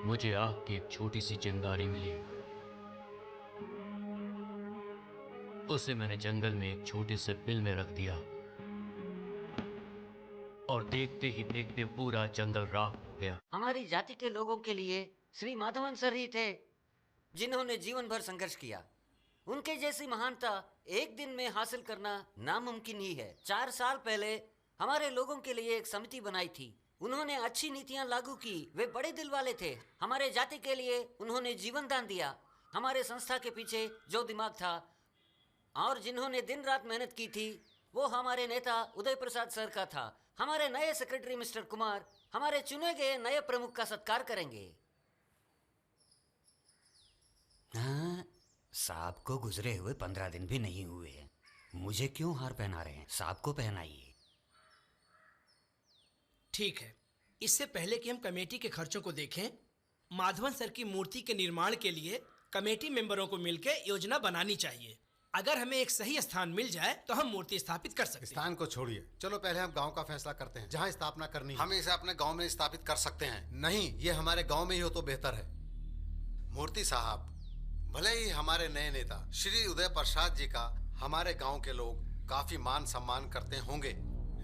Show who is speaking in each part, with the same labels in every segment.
Speaker 1: मुझे आग की एक छोटी सी चिंगारी मिली। उसे मैंने जंगल में एक छोटे से बिल में रख दिया और देखते ही देखते पूरा जंगल राख हो गया।
Speaker 2: हमारी जाति के लोगों के लिए श्री माधवन सर ही थे जिन्होंने जीवन भर संघर्ष किया। उनके जैसी महानता एक दिन में हासिल करना नामुमकिन ही है। 4 साल पहले हमारे लोगों के लिए एक समिति बनाई थी। उन्होंने अच्छी नीतियां लागू की। वे बड़े दिल वाले थे। हमारे जाति के लिए उन्होंने जीवन दान दिया। हमारे संस्था के पीछे जो दिमाग था और जिन्होंने दिन रात मेहनत की थी वो हमारे नेता उदय प्रसाद सर का था। हमारे नए सेक्रेटरी मिस्टर कुमार हमारे चुने गए नए प्रमुख का सत्कार करेंगे। हाँ, साहब को गुजरे हुए 15 दिन भी नहीं हुए हैं। मुझे क्यों हार पहना रहे हैं? साहब को पहनाइए।
Speaker 3: ठीक है, इससे पहले कि हम कमेटी के खर्चों को देखें, माधवन सर की मूर्ति के निर्माण के लिए कमेटी मेंबरों को मिलकर योजना बनानी चाहिए। अगर हमें एक सही स्थान मिल जाए तो हम मूर्ति स्थापित कर सकते हैं।
Speaker 4: स्थान को छोड़िए, चलो पहले हम गांव का फैसला करते हैं। जहां स्थापना करनी है हम इसे अपने गांव में स्थापित कर सकते हैं। नहीं, ये हमारे गांव में ही हो तो बेहतर है। मूर्ति साहब, भले ही हमारे नए नेता श्री उदय प्रसाद जी का हमारे गांव के लोग काफी मान सम्मान करते होंगे,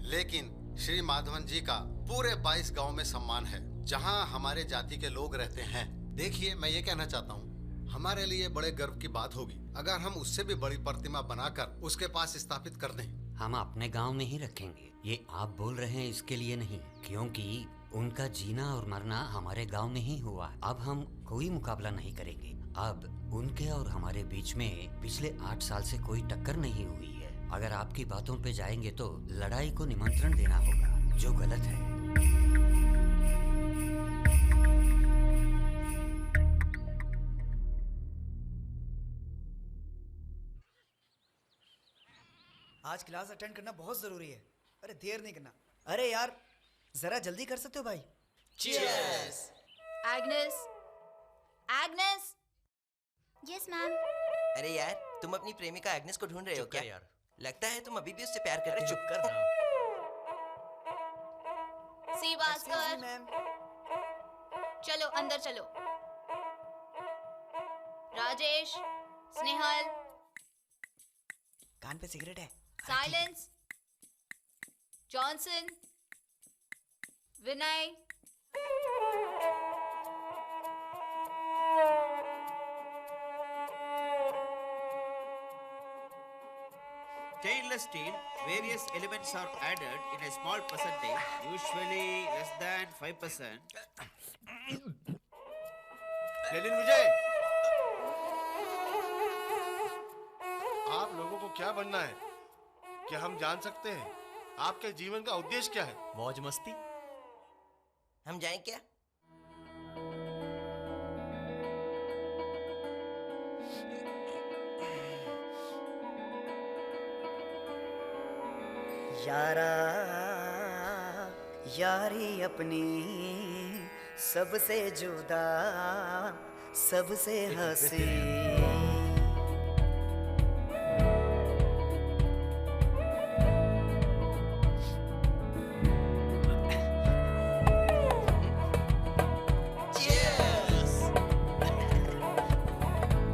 Speaker 4: लेकिन श्री माधवन जी का पूरे 22 गांव में सम्मान है जहां हमारे जाति के लोग रहते हैं। देखिए, मैं ये कहना चाहता हूँ, हमारे लिए बड़े गर्व की बात होगी अगर हम उससे भी बड़ी प्रतिमा बनाकर उसके पास स्थापित कर दें।
Speaker 2: हम अपने गांव में ही रखेंगे। ये आप बोल रहे हैं इसके लिए नहीं, क्योंकि उनका जीना और मरना हमारे गांव में ही हुआ। अब हम कोई मुकाबला नहीं करेंगे। अब उनके और हमारे बीच में पिछले 8 साल से कोई टक्कर नहीं हुई है। अगर आपकी बातों पे जाएंगे तो लड़ाई को निमंत्रण देना होगा, जो गलत है।
Speaker 5: आज क्लास अटेंड करना बहुत जरूरी है। अरे देर नहीं करना। अरे यार, जरा जल्दी कर सकते हो भाई?
Speaker 3: Cheers!
Speaker 6: Agnes, Agnes. Yes ma'am.
Speaker 7: अरे यार, तुम अपनी प्रेमिका एग्नेस को ढूंढ रहे हो क्या?
Speaker 3: यार,
Speaker 7: लगता है तुम अभी भी उससे प्यार करते हो।
Speaker 3: चुप कर ना।
Speaker 6: सी भास्कर,
Speaker 5: मैम।
Speaker 6: चलो अंदर चलो। राजेश, स्नेहल,
Speaker 5: कान पे सिगरेट है।
Speaker 6: Silence, Johnson, Vinay,
Speaker 8: Stainless steel, various elements are added in a small percentage, usually less than 5%.
Speaker 4: लेकिन मुझे आप लोगों को क्या बनना है? क्या हम जान सकते हैं आपके जीवन का उद्देश्य क्या है?
Speaker 3: मौज मस्ती।
Speaker 7: हम जाएं क्या?
Speaker 5: यारा यारी अपनी सबसे जुदा, सबसे हंसी।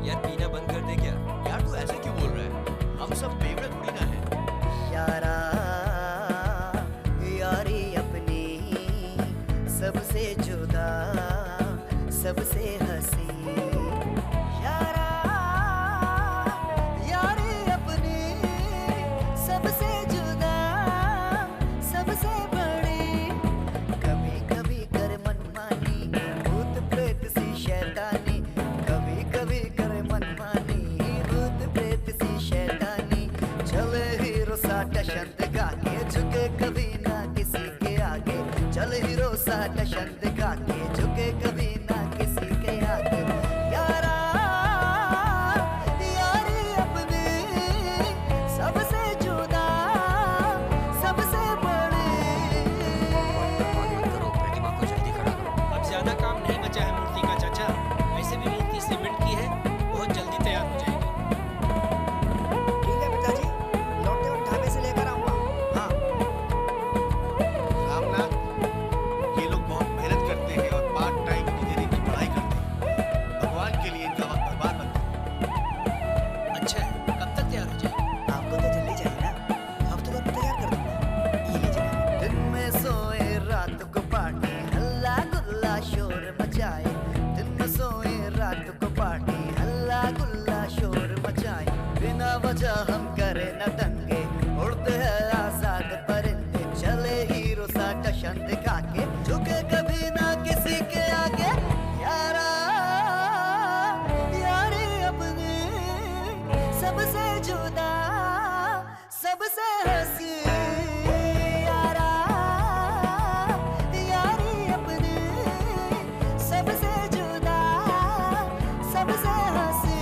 Speaker 7: यार पीना बंद कर दे क्या?
Speaker 3: यार तू ऐसे क्यों बोल रहा है? हम सब बेवड़े थोड़ी ना हैं।
Speaker 5: यारा यारी अपनी सबसे जुदा, सबसे हंसी। यारा यारी अपनी सबसे जुदा, सबसे बड़ी। कभी कभी कर मनमानी, भूत प्रेत सी शैतानी। कभी कभी कर मनमानी, भूत प्रेत सी शैतानी। चले हीरो साथ चल हीरो सा टशन दिखा के झुके कभी ना किसी के आगे यारा यारी अपने सबसे जुदा सबसे बड़े
Speaker 2: करो प्रतिमा को जल्दी खड़ा करो।
Speaker 3: अब ज्यादा काम नहीं बचा है मूर्ति का चाचा। ऐसे भी मूर्ति सीमेंट की है, बहुत जल्दी तैयार हो जाएगी।
Speaker 5: ठीक है पिताजी, लौटते वक्त ढाबे से लेकर आऊंगा। हाँ
Speaker 8: रामनाथ, ये लोग बहुत मेहनत करते हैं और पार्ट टाइम इंजीनियरिंग की पढ़ाई करते हैं। भगवान के लिए इनका वक्त बर्बाद मत करो।
Speaker 3: अच्छा है, कब तक तैयार हो जाएगी?
Speaker 5: आपको तो जल्दी चाहिए ना, हफ्ते भर में तैयार कर दूंगा। ये लीजिए। दिन में सोए रात को पार्टी हल्ला गुल्ला शोर मचाए, दिन में सोए रात को पार्टी हल्ला गुल्ला शोर मचाए, बिना वजह हम करे न दंगे, उड़ते हैं आजाद परिंदे, चले हीरो सा टशन दिखा के झुके कभी ना किसी के आगे यारा यारी अपने सबसे जुदा सबसे हंसी यारा यारी अपने सबसे जुदा सबसे हंसी।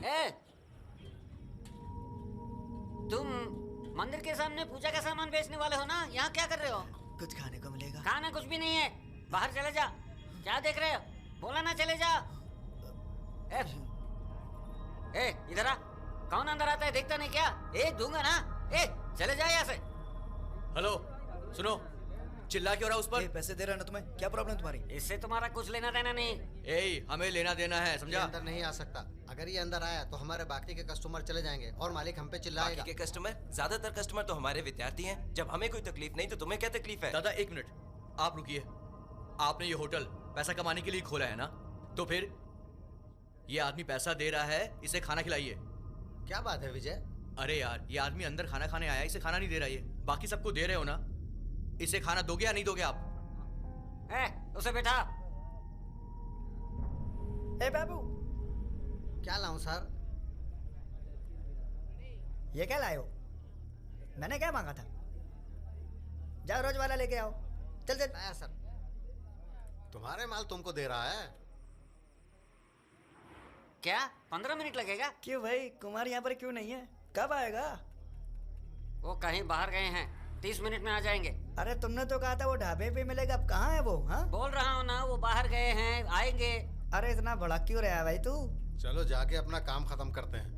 Speaker 2: ए, तुम मंदिर के सामने पूजा का सामान बेचने वाले हो ना? यहाँ क्या कर रहे हो?
Speaker 5: कुछ खाने को मिलेगा?
Speaker 2: खाना कुछ भी नहीं है, बाहर चले जा। क्या देख रहे हो? बोला ना चले जा। ए इधर आ। कौन अंदर आता है देखता नहीं क्या? दूंगा ना। चले जा यहाँ से।
Speaker 1: हेलो सुनो, चिल्ला क्यों रहा उस पर?
Speaker 5: पैसे दे रहा ना तुम्हें, क्या प्रॉब्लम तुम्हारी?
Speaker 2: इससे तुम्हारा कुछ लेना देना नहीं।
Speaker 1: हमें लेना देना है,
Speaker 4: ये
Speaker 1: समझा?
Speaker 4: अंदर नहीं आ सकता। अगर ये अंदर आया तो हमारे बाकी के कस्टमर चले जाएंगे और मालिक हम पे चिल्लाएगा।
Speaker 7: बाकी के कस्टमर, ज्यादातर कस्टमर तो हमारे विद्यार्थी हैं। जब हमें कोई तकलीफ नहीं तो तुम्हें क्या तकलीफ है?
Speaker 1: दादा एक मिनट, आप रुकिए। आपने ये होटल पैसा कमाने के लिए खोला है ना? तो फिर ये आदमी पैसा दे रहा है, इसे खाना खिलाइए।
Speaker 4: क्या बात है विजय?
Speaker 1: अरे यार, ये आदमी अंदर खाना खाने आया, इसे खाना नहीं दे रहा ये। बाकी सबको दे रहे हो ना? इसे खाना दोगे या नहीं दोगे आप?
Speaker 2: उसे बैठा।
Speaker 5: ए बाबू,
Speaker 4: क्या लाऊं सर?
Speaker 5: ये क्या लाए हो? मैंने क्या मांगा था? जाओ रोज वाला लेके आओ। चल चल।
Speaker 4: आया सर, तुम्हारे माल तुमको दे रहा है।
Speaker 2: क्या 15 मिनट लगेगा?
Speaker 5: क्यों भाई, कुमार यहाँ पर क्यों नहीं है? कब आएगा?
Speaker 2: वो कहीं बाहर गए हैं, 30 मिनट में आ जाएंगे।
Speaker 5: अरे तुमने तो कहा था वो ढाबे पे मिलेगा, अब कहाँ है वो? हाँ
Speaker 2: बोल रहा हूँ ना, वो बाहर गए हैं, आएंगे।
Speaker 5: अरे इतना बड़ा क्यों रहा है भाई तू?
Speaker 4: चलो जाके अपना काम खत्म करते हैं।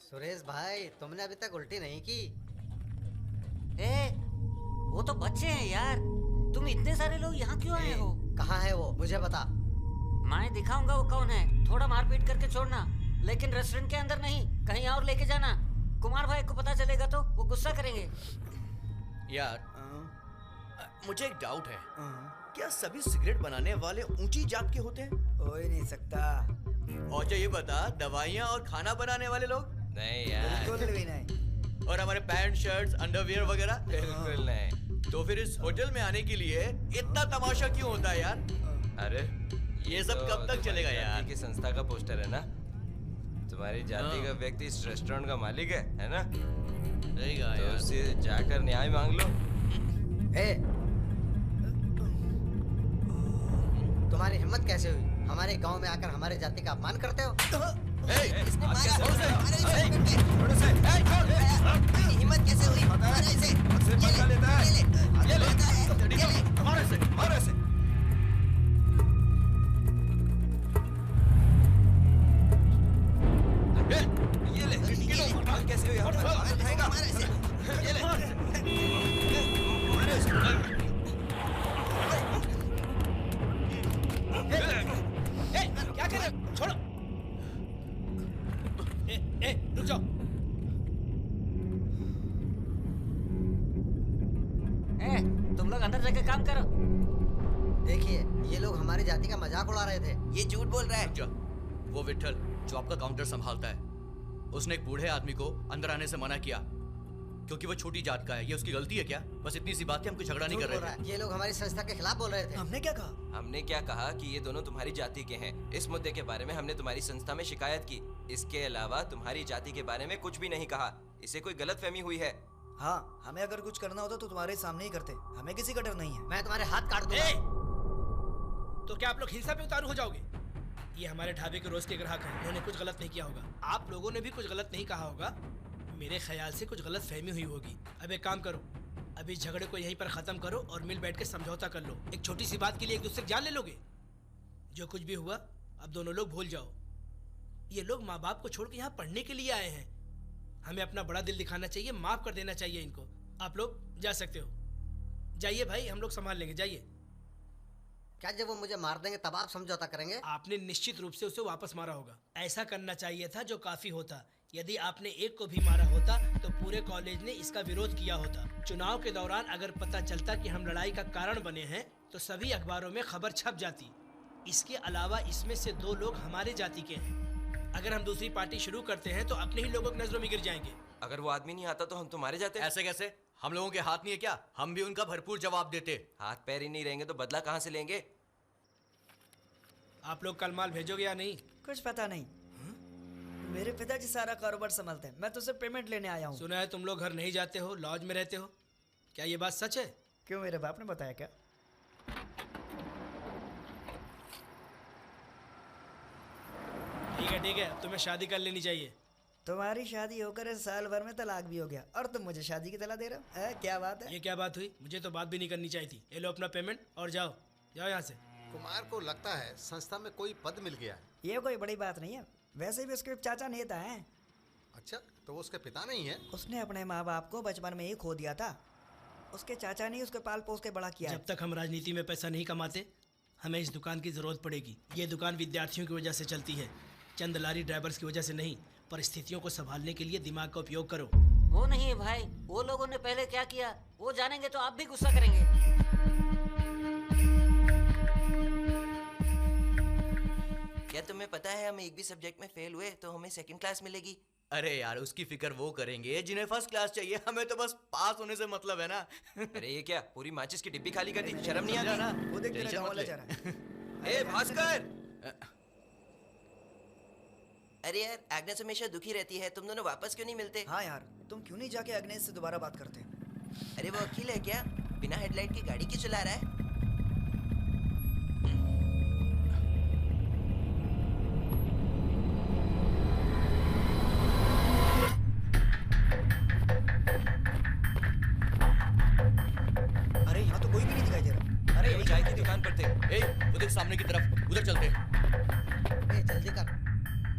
Speaker 4: सुरेश भाई, तुमने अभी तक उल्टी नहीं की?
Speaker 2: वो तो बच्चे हैं यार। तुम इतने सारे लोग यहाँ क्यों आए हो?
Speaker 4: कहाँ है वो, मुझे बता।
Speaker 2: मैं दिखाऊंगा वो कौन है। थोड़ा मारपीट करके छोड़ना, लेकिन रेस्टोरेंट के अंदर नहीं, कहीं और लेके जाना। कुमार भाई को पता चलेगा तो वो गुस्सा करेंगे।
Speaker 1: यार मुझे एक डाउट है, क्या सभी सिगरेट बनाने वाले ऊंची जात के होते हैं?
Speaker 5: हो ही नहीं सकता।
Speaker 1: और जो ये बता, दवाइयाँ और खाना बनाने वाले लोग?
Speaker 7: नहीं यार,
Speaker 5: बिल्कुल भी नहीं।
Speaker 1: और हमारे पैंट शर्ट्स अंडरवियर वगैरह?
Speaker 7: बिल्कुल नहीं।
Speaker 1: तो फिर इस होटल में आने के लिए इतना तमाशा क्यों होता है यार?
Speaker 7: अरे
Speaker 1: ये सब
Speaker 7: तो
Speaker 1: कब तक चलेगा
Speaker 7: तुम्हारी
Speaker 1: यार?
Speaker 7: जाति की संस्था का पोस्टर है ना? तुम्हारी जाति का व्यक्ति इस रेस्टोरेंट का मालिक है ना?
Speaker 1: सही कहा
Speaker 7: तो
Speaker 1: यार।
Speaker 7: उससे जाकर न्याय मांग लो।
Speaker 4: तुम्हारी हिम्मत कैसे हुई हमारे गांव में आकर हमारे जाति का अपमान करते हो?
Speaker 7: हिम्मत कैसे हुई? कैसे हुई?
Speaker 3: क्या कर रहे हो? छोड़ो। रुक जाओ।
Speaker 2: तुम लोग अंदर जाके काम करो।
Speaker 5: देखिए, ये लोग हमारी जाति का मजाक उड़ा रहे थे।
Speaker 9: ये झूठ बोल रहा है।
Speaker 1: रुक जा। वो विट्ठल जो आपका काउंटर संभालता है, उसने एक बूढ़े आदमी को अंदर आने से मना किया क्योंकि वो छोटी जात का है। ये उसकी गलती है क्या? बस इतनी सी बात है, हम कोई झगड़ा नहीं कर रहे थे।
Speaker 5: ये लोग हमारी संस्था के खिलाफ बोल रहे थे।
Speaker 9: हमने क्या कहा? हमने क्या कहा कि ये दोनों तुम्हारी जाति के हैं। इस मुद्दे के बारे में हमने तुम्हारी संस्था में शिकायत की। इसके अलावा तुम्हारी जाति के बारे में कुछ भी नहीं कहा। इसे कोई गलतफहमी हुई है। हाँ, हमें अगर कुछ करना होता तो तुम्हारे सामने ही करते। हमें किसी का डर नहीं है।
Speaker 5: मैं तुम्हारे हाथ काट दूंगा।
Speaker 3: तो क्या आप लोग हिंसा पे उतारू हो जाओगे? ये हमारे ढाबे के रोज के ग्राहक हैं। उन्होंने कुछ गलत नहीं किया होगा। आप लोगों ने भी कुछ गलत नहीं कहा होगा। मेरे ख्याल से कुछ गलत फहमी हुई होगी। अब एक काम करो, अभी झगड़े को यहीं पर खत्म करो और मिल बैठ के समझौता कर लो। एक छोटी सी बात के लिए एक दूसरे की जान ले लोगे? जो कुछ भी हुआ अब दोनों लोग भूल जाओ। ये लोग माँ बाप को छोड़ के यहाँ पढ़ने के लिए आए हैं। हमें अपना बड़ा दिल दिखाना चाहिए, माफ कर देना चाहिए इनको। आप लोग जा सकते हो। जाइए भाई, हम लोग संभाल लेंगे। जाइए।
Speaker 5: क्या जब वो मुझे मार देंगे तब आप समझौता करेंगे?
Speaker 3: आपने निश्चित रूप से उसे वापस मारा होगा। ऐसा करना चाहिए था जो काफी होता। यदि आपने एक को भी मारा होता तो पूरे कॉलेज ने इसका विरोध किया होता। चुनाव के दौरान अगर पता चलता कि हम लड़ाई का कारण बने हैं तो सभी अखबारों में खबर छप जाती। इसके अलावा इसमें से 2 लोग हमारे जाति के हैं। अगर हम दूसरी पार्टी शुरू करते हैं तो अपने ही लोगों की नजरों में गिर जाएंगे।
Speaker 7: अगर वो आदमी नहीं आता तो हम तुम्हारे जाते।
Speaker 1: ऐसे कैसे? हम लोगों के हाथ नहीं है क्या? हम भी उनका भरपूर जवाब देते।
Speaker 7: हाथ पैर ही नहीं रहेंगे तो बदला कहाँ से लेंगे?
Speaker 3: आप लोग कल माल भेजोगे या नहीं?
Speaker 9: कुछ पता नहीं। मेरे पिताजी सारा कारोबार संभालते हैं। मैं तो सिर्फ पेमेंट लेने आया हूँ।
Speaker 3: सुना है तुम लोग घर नहीं जाते हो, लॉज में रहते हो। क्या ये बात सच है?
Speaker 9: क्यों, मेरे बाप ने बताया क्या?
Speaker 3: ठीक है, अब तुम्हें शादी कर लेनी चाहिए।
Speaker 9: तुम्हारी शादी होकर इस साल भर में तलाक भी हो गया और तुम मुझे शादी की तला दे रहे हो? क्या बात है?
Speaker 3: ये क्या बात हुई? मुझे तो बात भी नहीं करनी चाहिए थी। ये लो अपना पेमेंट और जाओ यहाँ से।
Speaker 4: कुमार को लगता है संस्था में कोई पद मिल गया है।
Speaker 9: ये कोई बड़ी बात नहीं है। वैसे भी उसके चाचा नेता हैं।
Speaker 4: अच्छा, तो वो उसके पिता नहीं है?
Speaker 9: उसने अपने माँ बाप को बचपन में ही खो दिया था। उसके चाचा ने उसको पाल पोस के बड़ा किया।
Speaker 3: जब तक हम राजनीति में पैसा नहीं कमाते हमें इस दुकान की जरूरत पड़ेगी। ये दुकान विद्यार्थियों की वजह से चलती है, चंद लारी ड्राइवर्स की वजह से नहीं। परिस्थितियों को संभालने के लिए दिमाग का उपयोग करो।
Speaker 2: वो नहीं है भाई, वो लोगों ने पहले क्या किया वो जानेंगे तो आप भी गुस्सा करेंगे।
Speaker 9: क्या तुम्हें पता है हम एक भी सब्जेक्ट में फेल हुए तो हमें सेकंड क्लास मिलेगी?
Speaker 1: अरे यार, उसकी फिक्र वो करेंगे जिन्हें फर्स्ट क्लास चाहिए। हमें तो बस पास होने से मतलब है ना।
Speaker 7: अरे ये क्या, पूरी माचिस की डिब्बी खाली कर दी? शर्म नहीं आती?
Speaker 1: ना,
Speaker 9: वो देख तेरा
Speaker 1: टेंशन
Speaker 9: गाँव
Speaker 1: मत
Speaker 9: वाला
Speaker 1: ले।
Speaker 9: जा रहा है।
Speaker 7: ए भास्कर!
Speaker 9: अरे यार, एग्नेस हमेशा दुखी रहती है। तुम दोनों वापस क्यों नहीं मिलते? हाँ यार, तुम क्यों नहीं जाके अग्नेस से दोबारा बात करते? अरे वो अखिल है क्या? बिना हेडलाइट की गाड़ी क्यों चला रहा है? अरे यहाँ तो कोई भी नहीं दिखाई दे रहा।
Speaker 7: अरे वो चाय की दुकान पर थे।
Speaker 1: ए, वो देख सामने की तरफ, उधर चलते।
Speaker 5: ए, जल्दी कर।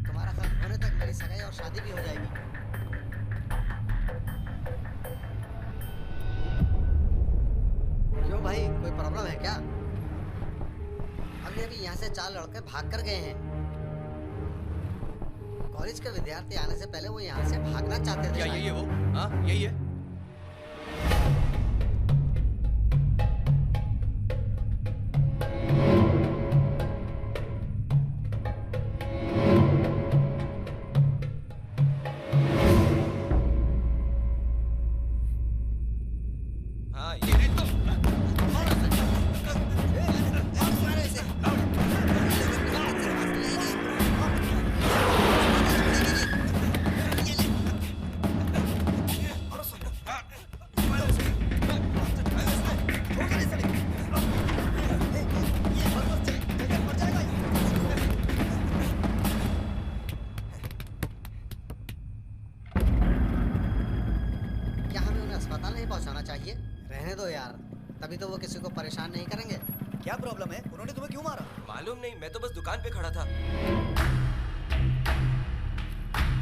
Speaker 5: तुम्हारा खर्च होने तक मेरी सगाई और शादी भी हो जाएगी। क्यों भाई, कोई प्रॉब्लम है क्या? अभी यहाँ से 4 लड़के भाग कर गए हैं। कॉलेज के विद्यार्थी आने से पहले वो यहाँ से भागना चाहते थे।
Speaker 1: क्या
Speaker 5: शायद।
Speaker 1: यही है वो? हाँ, यही है।
Speaker 7: हाँ ये तो
Speaker 5: क्या हमें उन्हें अस्पताल नहीं पहुँचाना चाहिए? रहने दो यार, तभी तो वो किसी को परेशान नहीं करेंगे।
Speaker 9: क्या प्रॉब्लम है? उन्होंने तुम्हें क्यों मारा?
Speaker 7: मालूम नहीं, मैं तो बस दुकान पे खड़ा था।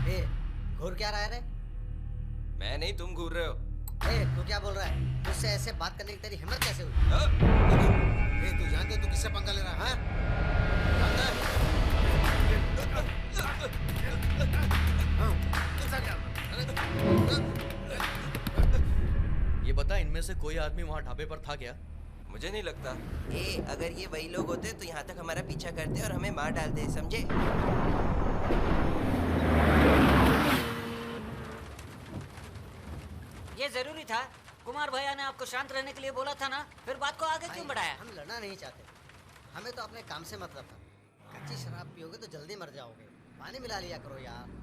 Speaker 5: ए, घूर क्या रहा है रे?
Speaker 7: मैं नहीं, तुम घूर रहे हो।
Speaker 5: ए, तू क्या बोल रहा है? मुझसे ऐसे बात करने की तेरी हिम्मत कैसे हुई?
Speaker 7: हाँ?
Speaker 4: ए, तू जानते तू किससे पंगा ले रहा है? जानता है? हाँ, तू क्या जानता है? अरे,
Speaker 1: ये बता, इनमें से कोई आदमी वहाँ ढाबे पर था क्या?
Speaker 7: मुझे नहीं लगता।
Speaker 9: अगर ये वही लोग होते तो यहाँ तक हमारा पीछा करते और हमें मार डालते, समझे?
Speaker 2: ये जरूरी था। कुमार भैया ने आपको शांत रहने के लिए बोला था ना, फिर बात को आगे क्यों बढ़ाया?
Speaker 5: हम लड़ना नहीं चाहते, हमें तो अपने काम से मतलब था। कच्ची शराब पियोगे तो जल्दी मर जाओगे, पानी मिला लिया करो यार।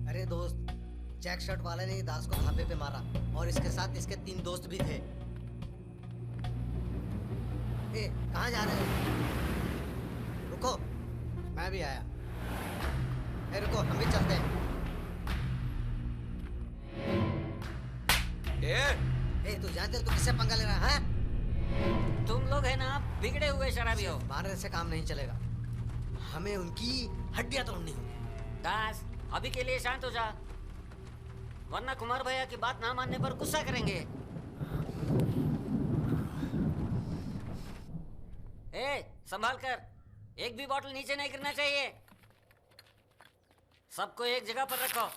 Speaker 5: अरे दोस्त, चेक शर्ट वाले ने दास को ढाबे पे मारा और इसके साथ इसके 3 दोस्त भी थे। कहाँ जा रहे हो? रुको, मैं भी आया। रुको, हम भी चलते हैं। तू जानते हो तू किससे पंगा ले रहा है?
Speaker 2: तुम लोग है ना बिगड़े हुए शराबी हो।
Speaker 5: मारने से काम नहीं चलेगा, हमें उनकी हड्डियां तोड़नी होगी।
Speaker 2: दास, अभी के लिए शांत हो जा, वरना कुमार भैया की बात ना मानने पर गुस्सा करेंगे। संभाल कर, एक भी बोतल नीचे नहीं गिरना चाहिए। सबको एक जगह पर रखो।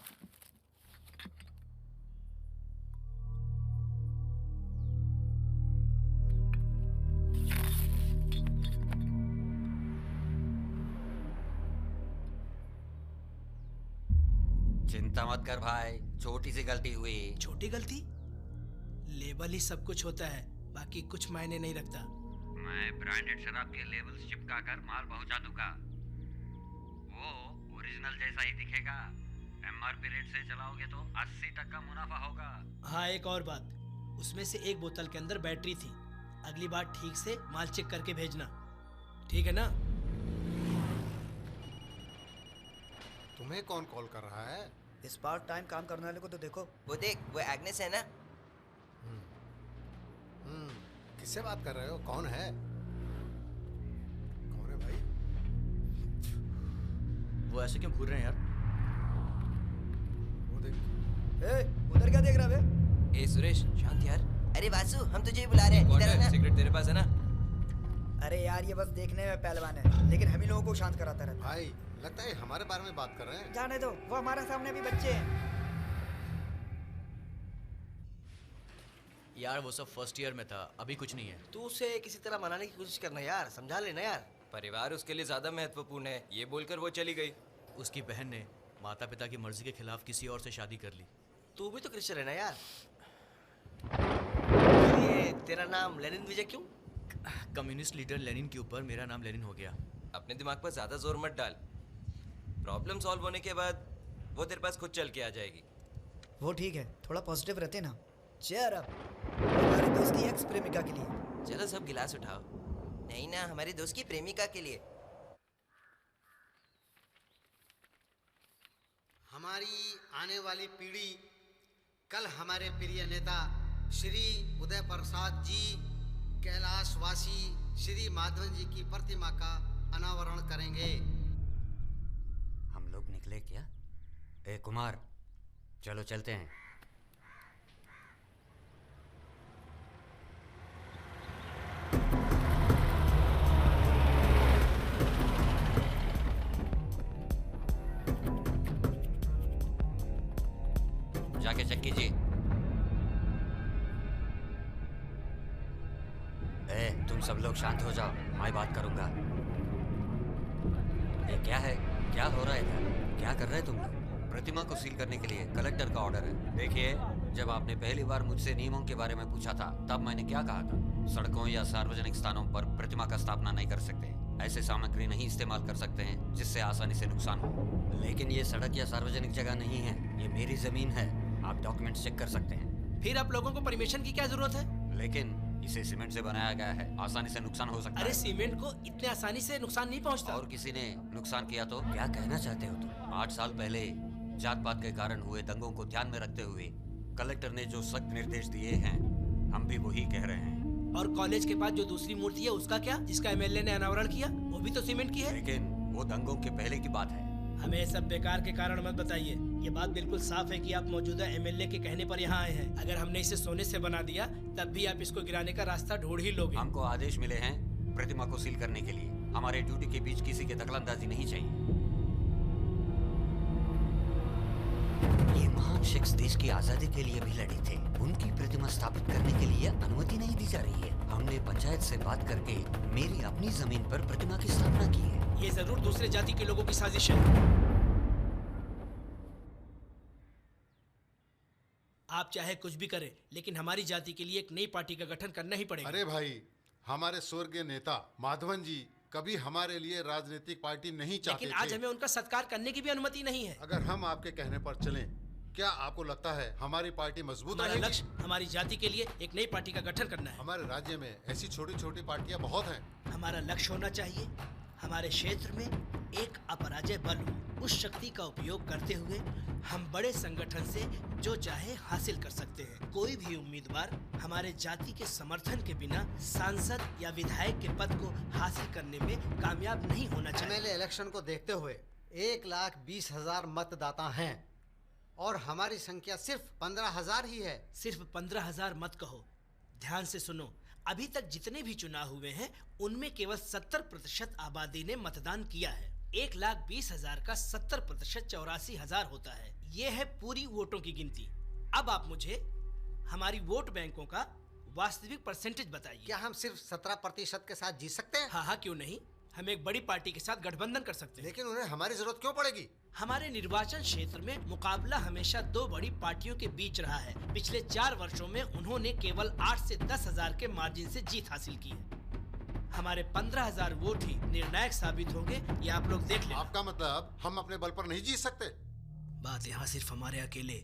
Speaker 10: चिंता मत कर भाई, छोटी सी गलती हुई।
Speaker 3: छोटी गलती? लेबल ही सब कुछ होता है, बाकी कुछ मायने नहीं रखता।
Speaker 10: मैं ब्रांडेड शराब के लेबल्स चिपका कर माल पहुंचा दूंगा, वो ओरिजिनल जैसा ही दिखेगा। एमआरपी रेट से चलाओगे तो 80% मुनाफा होगा।
Speaker 3: हाँ, एक और बात, उसमें से एक बोतल के अंदर बैटरी थी। अगली बार ठीक से माल चेक करके भेजना, ठीक है ना?
Speaker 4: तुम्हें कौन कॉल कर रहा है?
Speaker 5: इस पार्ट टाइम काम करने वाले को तो देखो।
Speaker 9: वो देख, वो एग्नेस है ना?
Speaker 4: किससे बात कर रहे हो? कौन है? कौन है भाई?
Speaker 1: वो ऐसे क्यों घूर रहे हैं यार?
Speaker 4: वो देख।
Speaker 5: उधर क्या देख रहा है?
Speaker 9: ए सुरेश, शांत यार। अरे वासु, हम तुझे ही बुला रहे हैं। इधर आना।
Speaker 7: सिगरेट तेरे पास है ना?
Speaker 5: अरे यार, ये बस देखने में पहलवान है, लेकिन हम ही लोगों को शांत कराता रहता है।
Speaker 4: भाई, लगता है हमारे बारे में बात कर रहे हैं।
Speaker 5: जाने दो, वो हमारे सामने भी बच्चे हैं।
Speaker 1: यार वो सब फर्स्ट ईयर में था, अभी कुछ नहीं है।
Speaker 8: तू उसे किसी तरह मनाने की कोशिश करना यार, समझा लेना यार।
Speaker 7: परिवार उसके लिए ज्यादा महत्वपूर्ण है, ये बोलकर वो चली गई।
Speaker 1: उसकी बहन ने माता पिता की मर्जी के खिलाफ किसी और से शादी कर ली।
Speaker 8: तू भी तो क्रिश्चियन है ना यार। ये तेरा नाम लेनिन विजय क्यों?
Speaker 1: कम्युनिस्ट लीडर लेनिन के ऊपर मेरा नाम लेनिन हो गया।
Speaker 7: अपने दिमाग पर ज्यादा जोर मत डाल, प्रॉब्लम सॉल्व होने के बाद वो तेरे पास खुद चल के आ जाएगी।
Speaker 5: वो ठीक है, थोड़ा पॉजिटिव रहते ना। चेयर अप हमारे दोस्त की एक्स प्रेमिका के लिए।
Speaker 7: चलो सब गिलास उठाओ।
Speaker 9: नहीं ना, हमारे दोस्त की प्रेमिका के लिए।
Speaker 4: हमारी आने वाली पीढ़ी कल हमारे प्रिय नेता श्री उदय प्रसाद जी कैलाशवासी श्री माधवन जी की प्रतिमा का अनावरण करेंगे।
Speaker 10: हम लोग निकले क्या? ए कुमार, चलो चलते हैं। जाके चेक कीजिए। तुम सब लोग शांत हो जाओ, मैं बात करूंगा। ये क्या है? क्या हो रहा है इधर? क्या कर रहे तुम लोग? प्रतिमा को सील करने के लिए कलेक्टर का ऑर्डर है। देखिए, जब आपने पहली बार मुझसे नियमों के बारे में पूछा था, तब मैंने क्या कहा था? सड़कों या सार्वजनिक स्थानों पर प्रतिमा का स्थापना नहीं कर सकते। ऐसे सामग्री नहीं इस्तेमाल कर सकते हैं जिससे आसानी से नुकसान हो। लेकिन ये सड़क या सार्वजनिक जगह नहीं है, ये मेरी जमीन है। आप डॉक्यूमेंट चेक कर सकते हैं।
Speaker 3: फिर आप लोगों को परमिशन की क्या जरूरत है?
Speaker 10: लेकिन इसे सीमेंट से बनाया गया है, आसानी से नुकसान हो सकता है।
Speaker 3: अरे सीमेंट को इतने आसानी से नुकसान नहीं पहुंचता।
Speaker 10: और किसी ने नुकसान किया तो क्या कहना चाहते हो तुम? 8 साल पहले जात पात के कारण हुए दंगों को ध्यान में रखते हुए कलेक्टर ने जो सख्त निर्देश दिए हैं, हम भी वही कह रहे हैं।
Speaker 3: और कॉलेज के पास जो दूसरी मूर्ति है उसका क्या, जिसका एमएलए ने अनावरण किया, वो भी तो सीमेंट की है।
Speaker 10: लेकिन वो दंगों के पहले की बात है।
Speaker 3: हमें सब बेकार के कारण मत बताइए। ये बात बिल्कुल साफ है कि आप मौजूदा एमएलए के कहने पर यहाँ आए हैं। अगर हमने इसे सोने से बना दिया तब भी आप इसको गिराने का रास्ता ढूंढ ही लोगे।
Speaker 10: हमको आदेश मिले हैं प्रतिमा को सील करने के लिए। हमारे ड्यूटी के बीच किसी की दखलंदाजी नहीं चाहिए। महान शख्स देश की आजादी के लिए भी लड़े थे। उनकी प्रतिमा स्थापित करने के लिए अनुमति नहीं दी जा रही है। हमने पंचायत से बात करके मेरी अपनी जमीन पर प्रतिमा की स्थापना की है।
Speaker 3: ये जरूर दूसरे जाति के लोगों की साजिश है। आप चाहे कुछ भी करें, लेकिन हमारी जाति के लिए एक नई पार्टी का गठन करना ही पड़ेगा।
Speaker 4: अरे भाई, हमारे स्वर्गीय नेता माधवन जी कभी हमारे लिए राजनीतिक पार्टी नहीं चाहते
Speaker 3: लेकिन आज हमें उनका सत्कार करने की भी अनुमति नहीं है।
Speaker 4: अगर हम आपके कहने पर चलें, क्या आपको लगता है हमारी पार्टी मजबूत
Speaker 3: हमारा
Speaker 4: रहेगी?
Speaker 3: लक्ष्य हमारी जाति के लिए एक नई पार्टी का गठन करना है।
Speaker 4: हमारे राज्य में ऐसी छोटी छोटी पार्टियां बहुत हैं।
Speaker 3: हमारा लक्ष्य होना चाहिए हमारे क्षेत्र में एक अपराजय बल हो। उस शक्ति का उपयोग करते हुए हम बड़े संगठन से जो चाहे हासिल कर सकते हैं। कोई भी उम्मीदवार हमारे जाति के समर्थन के बिना सांसद या विधायक के पद को हासिल करने में कामयाब नहीं होना चाहिए।
Speaker 11: एमएलए इलेक्शन को देखते हुए 1,20,000 मतदाता हैं और हमारी संख्या सिर्फ 15,000 ही है।
Speaker 3: सिर्फ 15,000 मत कहो, ध्यान से सुनो। अभी तक जितने भी चुनाव हुए हैं उनमें केवल 70% आबादी ने मतदान किया है। 1,20,000 का 70% 84,000 होता है। ये है पूरी वोटों की गिनती। अब आप मुझे हमारी वोट बैंकों का वास्तविक परसेंटेज बताइए।
Speaker 11: क्या हम सिर्फ 17% के साथ जीत सकते हैं?
Speaker 3: हाँ, क्यों नहीं। हम एक बड़ी पार्टी के साथ गठबंधन कर सकते हैं।
Speaker 11: लेकिन उन्हें हमारी जरूरत क्यों पड़ेगी?
Speaker 3: हमारे निर्वाचन क्षेत्र में मुकाबला हमेशा 2 बड़ी पार्टियों के बीच रहा है। पिछले 4 वर्षों में उन्होंने केवल 8 से 10,000 के मार्जिन से जीत हासिल की है। हमारे 15,000 वोट ही निर्णायक साबित होंगे, ये आप लोग देख लेना।
Speaker 4: आपका मतलब हम अपने बल पर नहीं जीत सकते?
Speaker 3: बात यहाँ सिर्फ हमारे अकेले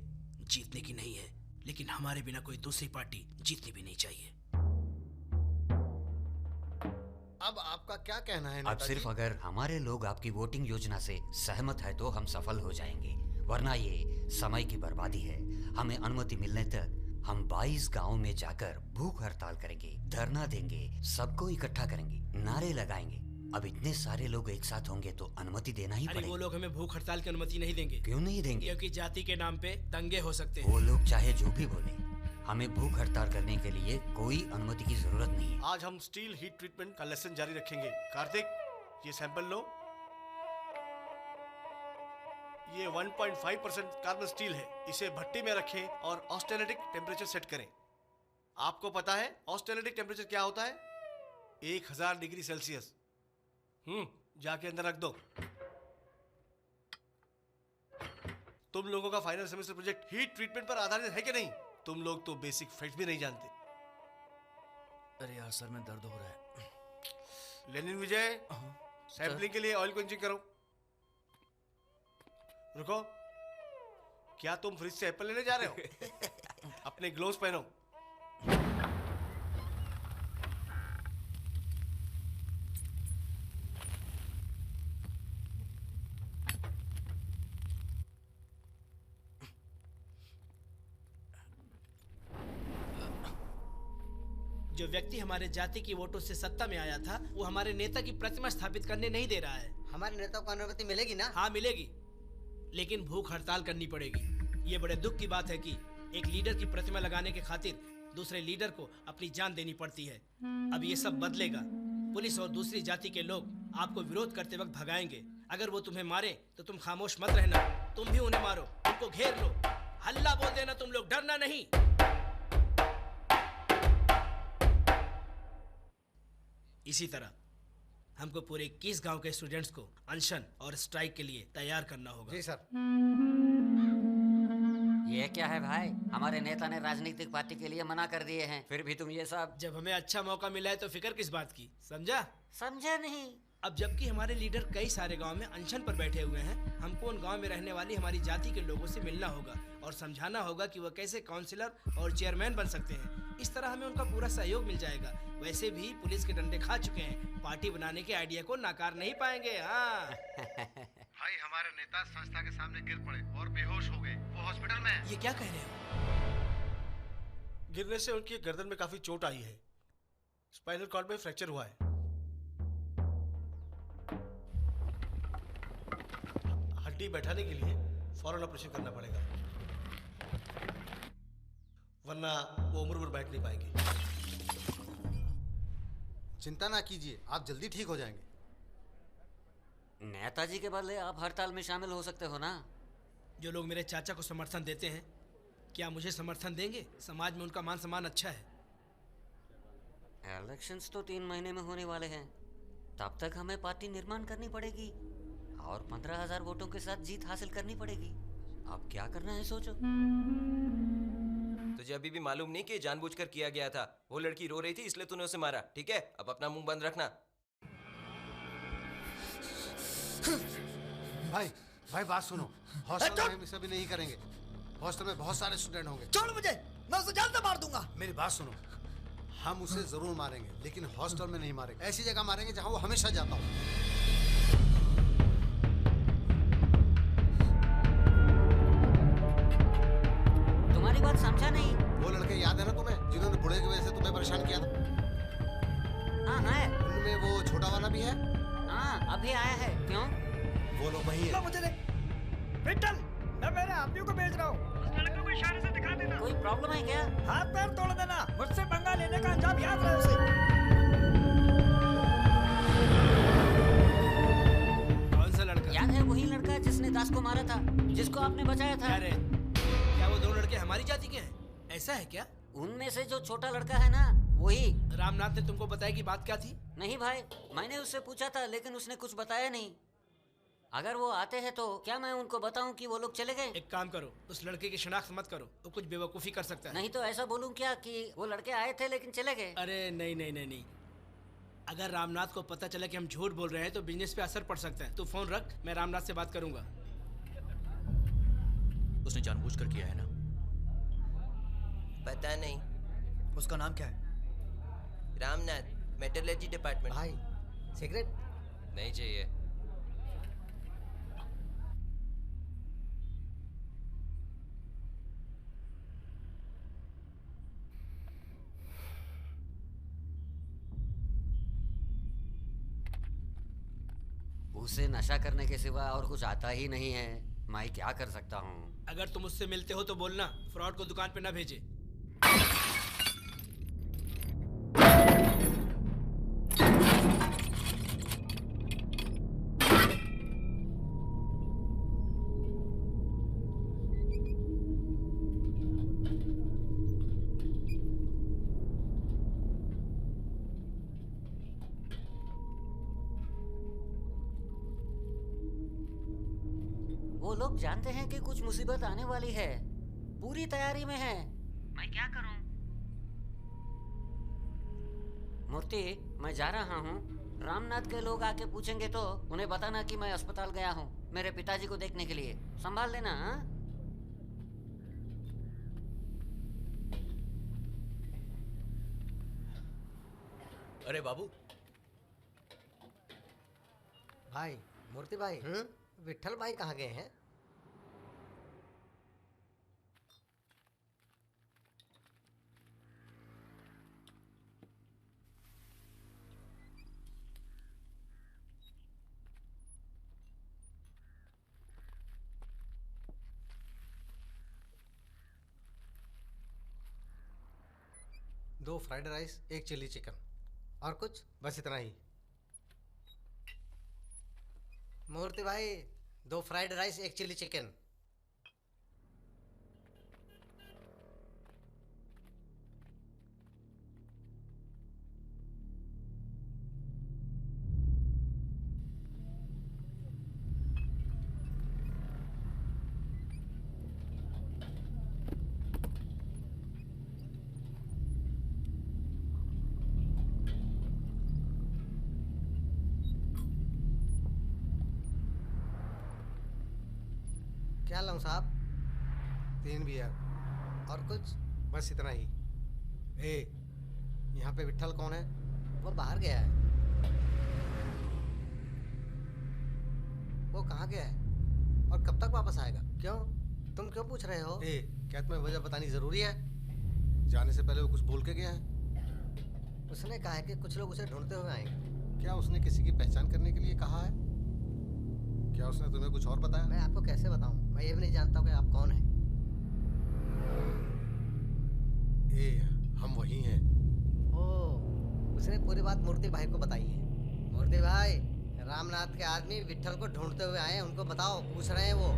Speaker 3: जीतने की नहीं है, लेकिन हमारे बिना कोई दूसरी पार्टी जीतनी भी नहीं चाहिए।
Speaker 11: अब आपका क्या कहना है?
Speaker 10: अब सिर्फ अगर हमारे लोग आपकी वोटिंग योजना से सहमत है तो हम सफल हो जाएंगे, वरना ये समय की बर्बादी है। हमें अनुमति मिलने तक हम 22 गांवों में जाकर भूख हड़ताल करेंगे, धरना देंगे, सबको इकट्ठा करेंगे, नारे लगाएंगे। अब इतने सारे लोग एक साथ होंगे तो अनुमति देना ही पड़ेगा।
Speaker 3: वो लोग हमें भूख हड़ताल की अनुमति नहीं देंगे।
Speaker 10: क्यों नहीं देंगे?
Speaker 3: क्योंकि जाति के नाम पे दंगे हो सकते हैं।
Speaker 10: वो लोग चाहे जो भी बोले, हमें भूख हड़ताल करने के लिए कोई अनुमति की जरूरत नहीं है।
Speaker 8: आज हम स्टील हीट ट्रीटमेंट का लेसन जारी रखेंगे। कार्तिक, ये सैंपल लो। ये 1.5% कार्बन स्टील है। इसे भट्टी में रखें और ऑस्टेनेटिक टेम्परेचर सेट करें। आपको पता है ऑस्टेनेटिक टेम्परेचर क्या होता है? 1000 डिग्री सेल्सियस। जाके अंदर रख दो। तुम लोगों का final semester project heat treatment पर आधारित है कि नहीं? तुम लोग तो बेसिक फैक्ट भी नहीं जानते।
Speaker 1: अरे यार, सर में दर्द हो रहा है।
Speaker 8: लेनिन विजय, सैंपलिंग के लिए ऑयल को इंजेक्ट करो। रुको, क्या तुम फ्रिज से एप्पल लेने जा रहे हो? अपने ग्लोव्स पहनो।
Speaker 3: जो व्यक्ति हमारे जाति की वोटों से सत्ता में आया था, वो हमारे नेता की प्रतिमा स्थापित करने नहीं दे रहा है।
Speaker 11: हमारे नेता को अनुमति मिलेगी ना?
Speaker 3: हाँ, मिलेगी, लेकिन भूख हड़ताल करनी पड़ेगी। ये बड़े दुख की बात है कि एक लीडर की प्रतिमा लगाने के खातिर दूसरे लीडर को अपनी जान देनी पड़ती है। अब ये सब बदलेगा। पुलिस और दूसरी जाति के लोग आपको विरोध करते वक्त भगाएंगे। अगर वो तुम्हें मारे तो तुम खामोश मत रहना, तुम भी उन्हें मारो, उनको घेर लो, हल्ला बोल देना, तुम लोग डरना नहीं। इसी तरह हमको पूरे 21 गांव के स्टूडेंट्स को अनशन और स्ट्राइक के लिए तैयार करना होगा।
Speaker 11: जी सर।
Speaker 10: ये क्या है भाई? हमारे नेता ने राजनीतिक पार्टी के लिए मना कर दिए हैं, फिर भी तुम ये सब।
Speaker 3: जब हमें अच्छा मौका मिला है तो फिक्र किस बात की, समझा?
Speaker 2: समझा नहीं।
Speaker 3: अब जबकि हमारे लीडर कई सारे गांव में अनशन पर बैठे हुए हैं, हमको उन गांव में रहने वाली हमारी जाति के लोगों से मिलना होगा और समझाना होगा कि वह कैसे काउंसिलर और चेयरमैन बन सकते हैं। इस तरह हमें उनका पूरा सहयोग मिल जाएगा। वैसे भी पुलिस के डंडे खा चुके हैं, पार्टी बनाने के आइडिया को नाकार नहीं पाएंगे। हाँ
Speaker 4: भाई, हमारे नेता संस्था के सामने गिर पड़े और बेहोश हो गए। वो हॉस्पिटल में है।
Speaker 3: ये क्या कह रहे हो?
Speaker 8: गिरने से उनकी गर्दन में काफी चोट आई है। स्पाइनल कॉर्ड में फ्रैक्चर हुआ है। हड्डी बैठाने के लिए फौरन ऑपरेशन करना पड़ेगा, वरना वो उम्र भर बैठ नहीं पाएंगे।
Speaker 4: चिंता ना कीजिए, आप जल्दी ठीक हो जाएंगे।
Speaker 10: नेताजी के बदले आप हड़ताल में शामिल हो सकते हो ना?
Speaker 3: जो लोग मेरे चाचा को समर्थन देते हैं क्या मुझे समर्थन देंगे? समाज में उनका मान सम्मान अच्छा है।
Speaker 2: इलेक्शंस तो 3 महीने में होने वाले हैं, तब तक हमें पार्टी निर्माण करनी पड़ेगी और 15,000 वोटों के साथ जीत हासिल करनी पड़ेगी। अब क्या करना है सोचो।
Speaker 9: तुझे अभी भी मालूम नहीं कि जानबूझकर किया गया था? वो लड़की रो रही थी इसलिए तूने उसे मारा, ठीक है? अब अपना मुंह बंद रखना।
Speaker 4: भाई भाई बात सुनो, हॉस्टल में हम इसे भी नहीं करेंगे। हॉस्टल में बहुत सारे स्टूडेंट होंगे।
Speaker 5: छोड़ मुझे, मैं उसे जान से मार दूंगा।
Speaker 4: मेरी बात सुनो, हम उसे जरूर मारेंगे लेकिन हॉस्टल में नहीं मारेंगे। ऐसी जगह मारेंगे जहां वो हमेशा जाता हो।
Speaker 2: तुम्हारी बात समझा नहीं।
Speaker 4: वो लड़के याद है ना तुम्हें, जिन्होंने बूढ़े की वजह से तुम्हें परेशान किया था?
Speaker 2: हाँ है।
Speaker 4: उनमें वो छोटा वाला भी है?
Speaker 2: हाँ अभी आया है। क्यों?
Speaker 4: वो लोग वही है।
Speaker 5: मुझे देख विट्ठल, मैं मेरे आदमियों को भेज रहा हूँ। उस लड़के को इशारे से दिखा देना।
Speaker 2: कोई प्रॉब्लम है क्या?
Speaker 5: हाथ पैर तोड़ देना। मुझसे पंगा लेने का अंजाम याद रहे उसे।
Speaker 3: कौन सा लड़का?
Speaker 2: याद है वही लड़का जिसने दास को मारा था, जिसको आपने बचाया था?
Speaker 3: क्या वो 2 लड़के हमारी जाति के हैं? ऐसा है क्या?
Speaker 2: उनमें से जो छोटा लड़का है ना, वही।
Speaker 3: रामनाथ ने तुमको बताया कि बात क्या थी?
Speaker 2: नहीं भाई, मैंने उससे पूछा था लेकिन उसने कुछ बताया नहीं। अगर वो आते हैं तो क्या मैं उनको बताऊं कि वो लोग चले गए?
Speaker 3: एक काम करो, उस लड़के की शिनाख्त मत करो, वो कुछ बेवकूफ़ी कर सकता है।
Speaker 2: नहीं तो ऐसा बोलूं क्या कि वो लड़के आए थे लेकिन चले गए?
Speaker 3: अरे नहीं नहीं नहीं नहीं, अगर रामनाथ को पता चला कि हम झूठ बोल रहे हैं तो बिजनेस पे असर पड़ सकता है। तू फोन रख, मैं रामनाथ से बात करूंगा।
Speaker 1: उसने जानबूझकर किया है ना?
Speaker 9: पता नहीं।
Speaker 5: उसका नाम क्या है?
Speaker 9: Ramnath, metallurgy department.
Speaker 5: भाई सिगरेट
Speaker 9: नहीं चाहिए।
Speaker 2: उसे नशा करने के सिवा और कुछ आता ही नहीं है। मैं क्या कर सकता हूँ?
Speaker 3: अगर तुम उससे मिलते हो तो बोलना, फ्रॉड को दुकान पे ना भेजे।
Speaker 2: वो लोग जानते हैं कि कुछ मुसीबत आने वाली है, पूरी तैयारी में है। मैं क्या करूं? मूर्ति, मैं जा रहा हूं। रामनाथ के लोग आके पूछेंगे तो उन्हें बताना कि मैं अस्पताल गया हूं मेरे पिताजी को देखने के लिए। संभाल लेना। हाँ?
Speaker 1: अरे बाबू।
Speaker 11: भाई, मूर्ति भाई, विट्ठल भाई कहाँ गए हैं? दो फ्राइड राइस, एक चिली चिकन। और कुछ? बस इतना ही। मूर्ति भाई, 2 फ्राइड राइस, 1 चिली चिकन। क्या लाऊं साहब? 3 बियर। और कुछ? बस इतना ही। यहाँ पे विट्ठल कौन है? वो बाहर गया है। वो कहाँ गया है और कब तक वापस आएगा? क्यों? तुम क्यों पूछ रहे हो? क्या तुम्हें वजह बतानी जरूरी है? जाने से पहले वो कुछ बोल के गया है? उसने कहा है कि कुछ लोग उसे ढूंढते हुए आएंगे। क्या उसने किसी की पहचान करने के लिए कहा है? क्या उसने तुम्हें कुछ और बताया? मैं आपको कैसे बताऊं? मैं ये भी नहीं जानता कि आप कौन हैं। हम वही हैं। ओह, उसने पूरी बात मूर्ति भाई को बताई है। मूर्ति भाई, रामनाथ के आदमी विट्ठल को ढूंढते हुए आए हैं, उनको बताओ, पूछ रहे हैं वो।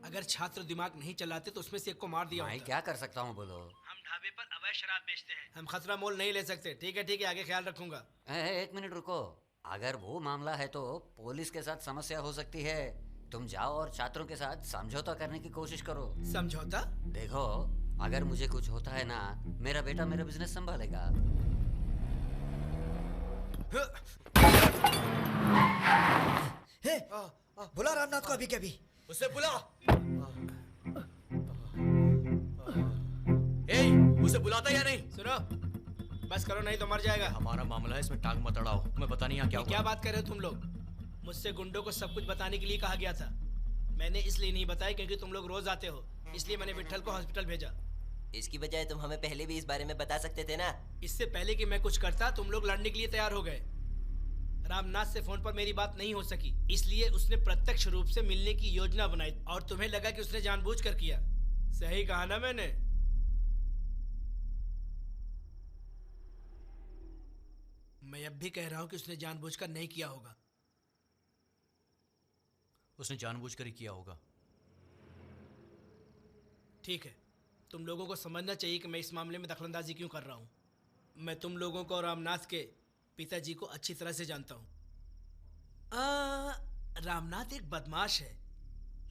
Speaker 3: अगर छात्र दिमाग नहीं चलाते तो उसमें से एक को मार दिया
Speaker 10: मैं
Speaker 3: होता।
Speaker 10: क्या कर सकता हूँ बोलो?
Speaker 3: हम ढाबे पर अवैध शराब बेचते हैं, हम खतरा मोल नहीं ले सकते। ठीक है, आगे ख्याल रखूंगा।
Speaker 10: एक मिनट रुको। अगर वो मामला है तो पुलिस के साथ समस्या हो सकती है। तुम जाओ और छात्रों के साथ समझौता करने की कोशिश करो।
Speaker 3: समझौता?
Speaker 10: देखो, अगर मुझे कुछ होता है ना, मेरा बेटा मेरा बिजनेस संभालेगा।
Speaker 5: बुला रामनाथ को अभी के अभी।
Speaker 1: उसे बुला। उसे बुलाता या नहीं?
Speaker 3: सुनो, बस करो नहीं तो मर जाएगा।
Speaker 1: हमारा मामला है, इसमें टांग मत अड़ाओ। मैं पता नहीं यहाँ क्या
Speaker 3: बात कर रहे हो तुम लोग? मुझसे गुंडों को सब कुछ बताने के लिए कहा गया था। मैंने इसलिए नहीं बताया क्योंकि तुम लोग रोज आते हो, इसलिए मैंने विट्ठल को हॉस्पिटल भेजा।
Speaker 9: इसकी बजाय तुम हमें पहले भी इस बारे में बता सकते थे ना।
Speaker 3: इससे पहले कि मैं कुछ करता, तुम लोग लड़ने के लिए तैयार हो गए। रामनाथ से फोन पर मेरी बात नहीं हो सकी, इसलिए उसने प्रत्यक्ष रूप से मिलने की योजना बनाई और तुम्हें लगा कि उसने जानबूझकर किया। सही कहा ना मैंने? मैं अब भी कह रहा हूं कि उसने जानबूझकर नहीं किया होगा।
Speaker 1: उसने जानबूझकर ही किया होगा।
Speaker 3: ठीक है, तुम लोगों को समझना चाहिए कि मैं इस मामले में दखलंदाजी क्यों कर रहा हूं। मैं तुम लोगों को और रामनाथ के पिताजी को अच्छी तरह से जानता हूं। रामनाथ एक बदमाश है,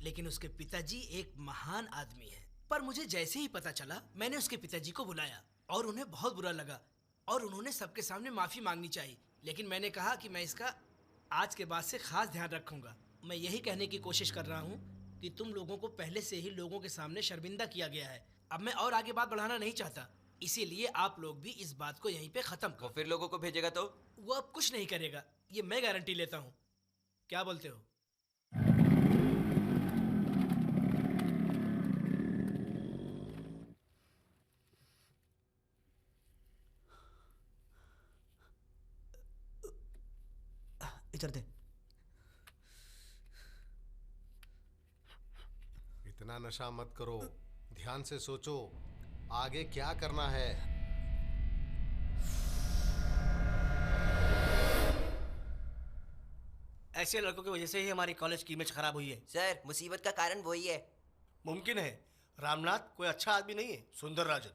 Speaker 3: लेकिन उसके पिताजी एक महान आदमी है। पर मुझे जैसे ही पता चला, मैंने उसके पिताजी को बुलाया और उन्हें बहुत बुरा लगा और उन्होंने सबके सामने माफी मांगनी चाहिए। लेकिन मैंने कहा कि मैं इसका आज के बाद से खास ध्यान रखूंगा। मैं यही कहने की कोशिश कर रहा हूं कि तुम लोगों को पहले से ही लोगों के सामने शर्मिंदा किया गया है। अब मैं और आगे बात बढ़ाना नहीं चाहता, इसीलिए आप लोग भी इस बात को यहीं पे खत्म करो।
Speaker 9: फिर लोगों को भेजेगा तो?
Speaker 3: वो अब कुछ नहीं करेगा, ये मैं गारंटी लेता हूँ। क्या बोलते हो?
Speaker 5: इधर दे।
Speaker 4: इतना नशा मत करो, ध्यान से सोचो आगे क्या करना है।
Speaker 8: ऐसे लड़कों की वजह से ही हमारी कॉलेज की इमेज खराब हुई है।
Speaker 9: सर, मुसीबत का कारण वही है।
Speaker 8: मुमकिन है रामनाथ कोई अच्छा आदमी नहीं है। सुंदर राजन,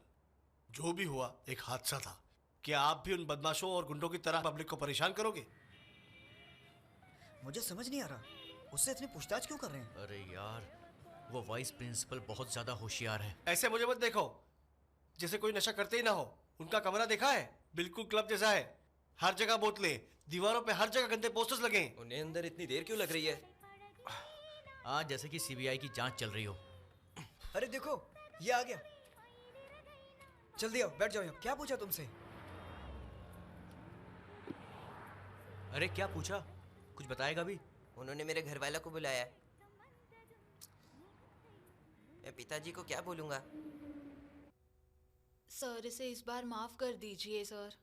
Speaker 8: जो भी हुआ एक हादसा था। क्या आप भी उन बदमाशों और गुंडों की तरह पब्लिक को परेशान करोगे?
Speaker 5: मुझे समझ नहीं आ रहा, उससे इतनी पूछताछ क्यों कर रहे हैं?
Speaker 1: अरे यार, वो वाइस प्रिंसिपल बहुत ज्यादा होशियार है।
Speaker 8: ऐसे मुझे मत देखो जैसे कोई नशा करते ही ना हो। उनका कमरा देखा है? बिल्कुल क्लब जैसा है। हर जगह बोतलें, दीवारों पे हर जगह गंदे पोस्टर्स लगे।
Speaker 9: उन्हें अंदर इतनी देर क्यों लग रही है?
Speaker 1: हाँ, जैसे कि सीबीआई की जांच चल रही हो।
Speaker 5: अरे देखो, ये आ गया। जल्दी आओ, बैठ जाओ यहाँ। क्या पूछा तुमसे?
Speaker 1: अरे क्या पूछा? कुछ बताएगा भी?
Speaker 9: उन्होंने मेरे घर वालों को बुलाया। मैं पिताजी को क्या बोलूंगा?
Speaker 6: सर, इसे इस बार माफ कर दीजिए सर।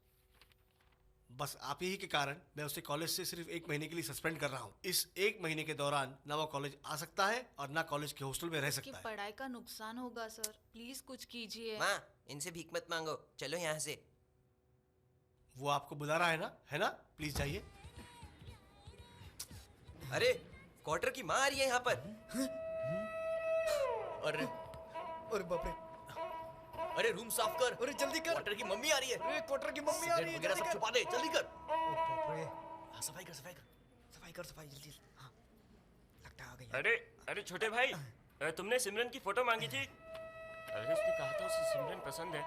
Speaker 8: बस आप ही के कारण मैं उसे कॉलेज से सिर्फ 1 महीने के लिए सस्पेंड कर रहा हूँ। इस 1 महीने के दौरान ना वो कॉलेज आ सकता है और ना कॉलेज के हॉस्टल में रह
Speaker 6: कि
Speaker 8: सकता है।
Speaker 6: पढ़ाई का नुकसान होगा सर, प्लीज कुछ कीजिए।
Speaker 9: माँ, इनसे भीख मत मांगो, चलो यहाँ से।
Speaker 8: वो आपको बुला रहा है ना? है ना? प्लीज जाइए।
Speaker 9: अरे, क्वार्टर की माँ आ रही है यहाँ पर।
Speaker 1: अरे
Speaker 5: बाप रे।
Speaker 1: अरे रूम साफ कर।
Speaker 5: अरे जल्दी कर।
Speaker 1: क्वार्टर की मम्मी आ रही है।
Speaker 5: अरे क्वार्टर की मम्मी आ रही है,
Speaker 1: वगैरह
Speaker 5: जल्दी
Speaker 1: सब
Speaker 5: कर।
Speaker 1: छुपा दे, जल्दी कर।
Speaker 5: बाप रे।
Speaker 1: हाँ, सफाई कर, सफाई कर।
Speaker 5: सफाई कर, सफाई जल्दी। हाँ,
Speaker 12: अरे अरे छोटे भाई, तुमने सिमरन की फोटो मांगी थी। अरे उसने कहा था उसे सिमरन पसंद है।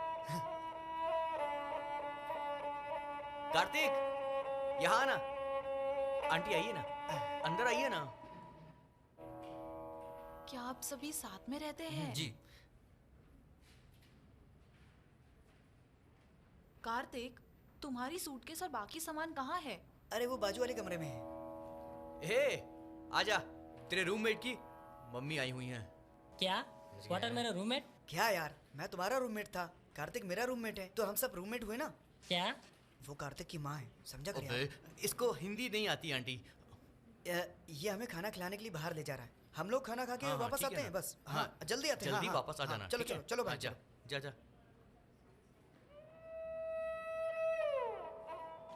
Speaker 1: कार्तिक, यहाँ आना। आंटी आइए ना, अंदर आइए ना।
Speaker 6: क्या आप सभी साथ में रहते हैं?
Speaker 1: जी।
Speaker 6: कार्तिक, तुम्हारी सूटकेस और बाकी सामान कहाँ है?
Speaker 5: अरे वो बाजू वाले कमरे में है।
Speaker 1: हे, आजा। तेरे रूममेट की मम्मी आई हुई हैं।
Speaker 13: क्या? वाटर मेरा रूममेट?
Speaker 5: क्या यार, मैं तुम्हारा रूममेट था, कार्तिक मेरा रूममेट है, तो हम सब रूममेट हुए ना।
Speaker 13: क्या?
Speaker 5: वो कार्तिक की माँ है, समझा कर यार।
Speaker 1: इसको हिंदी नहीं आती आंटी।
Speaker 5: ये हमें खाना खिलाने के लिए बाहर ले जा रहा है। हम लोग खाना खा के वापस आते हैं बस। हाँ, जल्दी आते हैं।
Speaker 1: जल्दी वापस आ जाना।
Speaker 5: चलो चलो चलो भाई,
Speaker 1: जा जा जा।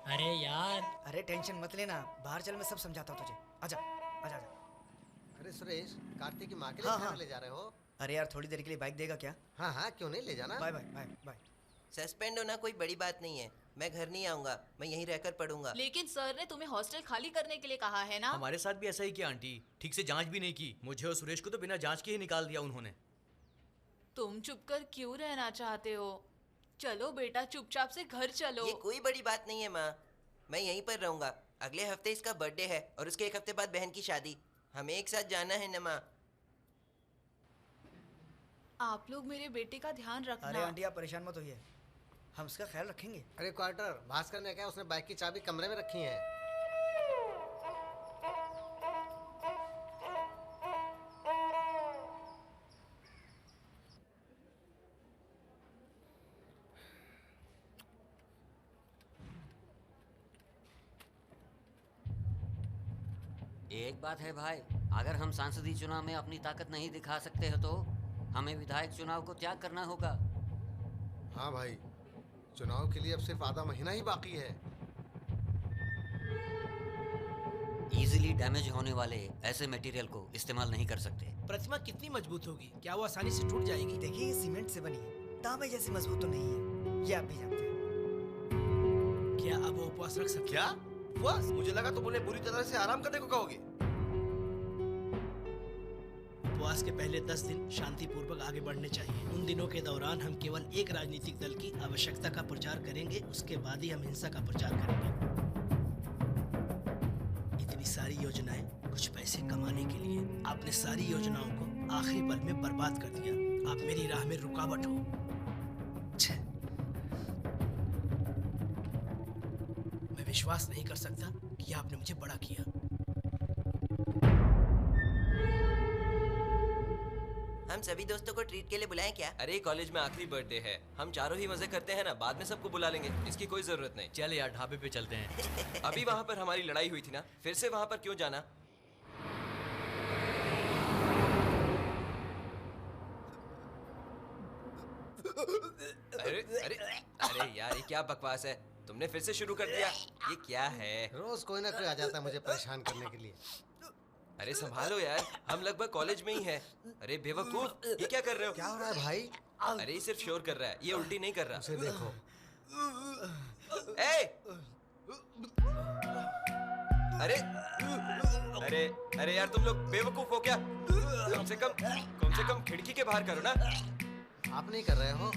Speaker 13: अरे यार,
Speaker 5: अरे टेंशन मत लेना, बाहर चल, मैं सब समझाता हूँ तुझे। आजा आजा आजा।
Speaker 11: अरे सुरेश, कार्तिक की माँ के लिए खाना ले जा रहे हो?
Speaker 5: अरे यार थोड़ी देर के लिए बाइक देगा क्या?
Speaker 11: हाँ हाँ, क्यों नहीं, ले जाना।
Speaker 5: Bye bye bye bye.
Speaker 9: Suspend होना कोई बड़ी बात नहीं है, मैं घर नहीं आऊंगा, मैं यहीं रहकर पढ़ूंगा।
Speaker 6: लेकिन सर ने तुम्हें हॉस्टल खाली करने के लिए कहा है ना?
Speaker 1: हमारे साथ भी ऐसा ही किया आंटी, ठीक से जांच भी नहीं की। मुझे और सुरेश को तो बिना जांच के ही निकाल दिया उन्होंने।
Speaker 6: तुम चुप कर क्यों रहना चाहते हो? चलो बेटा, चुपचाप से घर चलो।
Speaker 9: ये कोई बड़ी बात नहीं है माँ, मैं यहीं पर रहूंगा। अगले हफ्ते इसका बर्थडे है और उसके एक हफ्ते बाद बहन की शादी। हमें एक साथ जाना है ना माँ।
Speaker 6: आप लोग मेरे बेटे का ध्यान रखना।
Speaker 5: अरे आंटी आप परेशान मत होइए, हम उसका ख्याल रखेंगे।
Speaker 11: अरे क्वार्टर, भास्कर ने क्या, उसने बाइक की चाबी कमरे में रखी है।
Speaker 10: एक बात है भाई, अगर हम सांसदीय चुनाव में अपनी ताकत नहीं दिखा सकते हो तो हमें विधायक चुनाव को त्याग करना होगा।
Speaker 4: हाँ भाई, चुनाव के लिए अब सिर्फ आधा महीना ही बाकी है।
Speaker 10: इजीली डैमेज होने वाले ऐसे मटेरियल को इस्तेमाल नहीं कर सकते।
Speaker 3: प्रतिमा कितनी मजबूत होगी? क्या वो आसानी से टूट जाएगी?
Speaker 5: देखिए ये सीमेंट से बनी है, तांबे जैसी मजबूत तो नहीं है, ये आप भी जानते हैं।
Speaker 3: क्या अब वो उपवास रख सकते?
Speaker 8: क्या उपवास? मुझे लगा तुम उन्हें बुरी तरह से आराम करने को कहोगे।
Speaker 3: उपवास के पहले 10 दिन शांतिपूर्वक आगे बढ़ने चाहिए। उन दिनों के दौरान हम केवल एक राजनीतिक दल की आवश्यकता का प्रचार करेंगे, उसके बाद ही हम हिंसा का प्रचार करेंगे। इतनी सारी योजनाएं कुछ पैसे कमाने के लिए, आपने सारी योजनाओं को आखिरी पल में बर्बाद कर दिया। आप मेरी राह में रुकावट हो। मैं विश्वास नहीं कर सकता कि आपने मुझे बड़ा किया।
Speaker 9: हम सभी दोस्तों को ट्रीट के लिए बुलाएं क्या?
Speaker 7: अरे कॉलेज में आखिरी बर्थडे है, हम चारों ही मजे करते हैं ना, बाद में सबको बुला लेंगे, इसकी कोई जरूरत नहीं।
Speaker 1: चल यार, ढाबे पे चलते हैं।
Speaker 7: अभी वहाँ पर हमारी लड़ाई हुई थी ना, फिर से वहाँ पर क्यों जाना? अरे अरे अरे यार, ये क्या बकवास है? तुमने फिर से शुरू कर दिया, ये क्या है?
Speaker 11: रोज कोई ना कोई आ जाता है मुझे परेशान करने के लिए।
Speaker 7: अरे संभालो यार, हम लगभग कॉलेज में ही हैं। अरे बेवकूफ, ये क्या कर रहे हो?
Speaker 11: क्या हो रहा है भाई?
Speaker 7: अरे ये सिर्फ शोर कर रहा है, ये उल्टी नहीं कर रहा।
Speaker 11: उसे देखो।
Speaker 7: अरे अरे अरे यार, तुम लोग बेवकूफ हो क्या? कम से कम खिड़की के बाहर करो ना।
Speaker 11: आप नहीं कर रहे हो?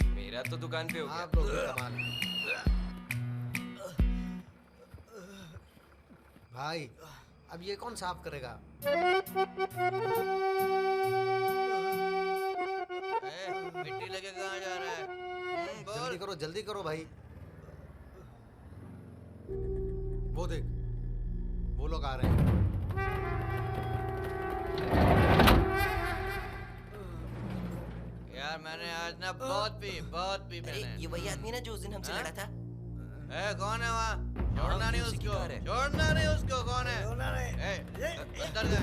Speaker 7: मेरा तो दुकान पे हो गया।
Speaker 11: आप लोग कमाल है। भाई अब ये कौन साफ करेगा?
Speaker 1: मिट्टी लेके कहाँ जा रहा है?
Speaker 11: जल्दी करो भाई। वो देख, वो लोग आ रहे हैं।
Speaker 1: यार मैंने आज ना बहुत पी मैंने।
Speaker 9: ये वही आदमी ना जो उस दिन हमसे लड़ा था?
Speaker 1: कौन है वहाँ? छोड़ना नहीं उसको, छोड़ना नहीं उसको। कौन है? अंदर गए।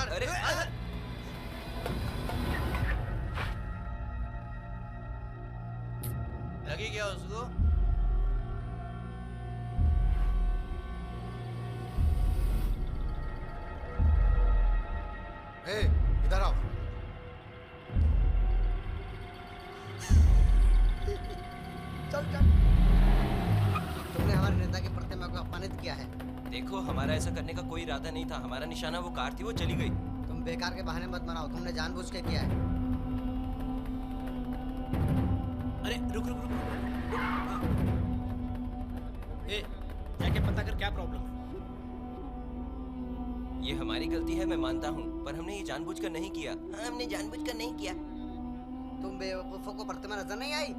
Speaker 7: अरे
Speaker 1: लगी क्या उसको?
Speaker 4: इधर आओ।
Speaker 11: चल तुमने हमारे नेता की प्रतिमा को अपमानित किया है।
Speaker 9: देखो हमारा ऐसा करने का कोई इरादा नहीं था, हमारा निशाना वो कार थी, वो चली गई।
Speaker 11: तुम बेकार के बहाने मत बनाओ, तुमने जानबूझ के किया है।
Speaker 3: अरे रुक रुक रुक, रुक। हाँ। ए, जाके पता कर क्या प्रॉब्लम है।
Speaker 9: ये हमारी गलती है, मैं मानता हूँ, पर हमने ये जानबूझकर नहीं किया। हाँ, हमने जानबूझकर नहीं किया।
Speaker 11: तुम बेवकूफों को प्रतिमा नजर नहीं आई?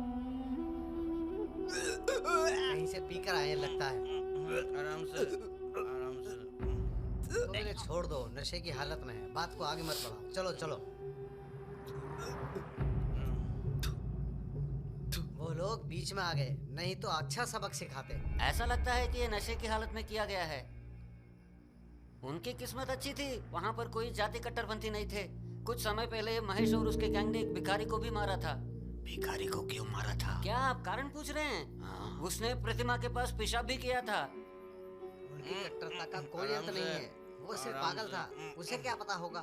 Speaker 11: कहीं से पीकर आए लगता है।
Speaker 1: आराम से, आराम से।
Speaker 11: तुम इन्हें छोड़ दो, नशे की हालत में है, बात को आगे मत बढ़ाओ। चलो चलो। वो लोग बीच में आ गए, नहीं तो अच्छा सबक सिखाते।
Speaker 2: ऐसा लगता है कि ये नशे की हालत में किया गया है। उनकी किस्मत अच्छी थी, वहाँ पर कोई जाति कट्टरपंथी नहीं थे। कुछ समय पहले महेश और उसके गैंग ने एक भिखारी को भी मारा था।
Speaker 11: भिखारी को क्यों मारा था?
Speaker 2: क्या आप कारण पूछ रहे हैं? हाँ। उसने प्रतिमा के पास पेशाब भी किया था।
Speaker 11: उनकी कट्टरता का कोई अंत नहीं है, वो सिर्फ पागल था, उसे क्या पता होगा।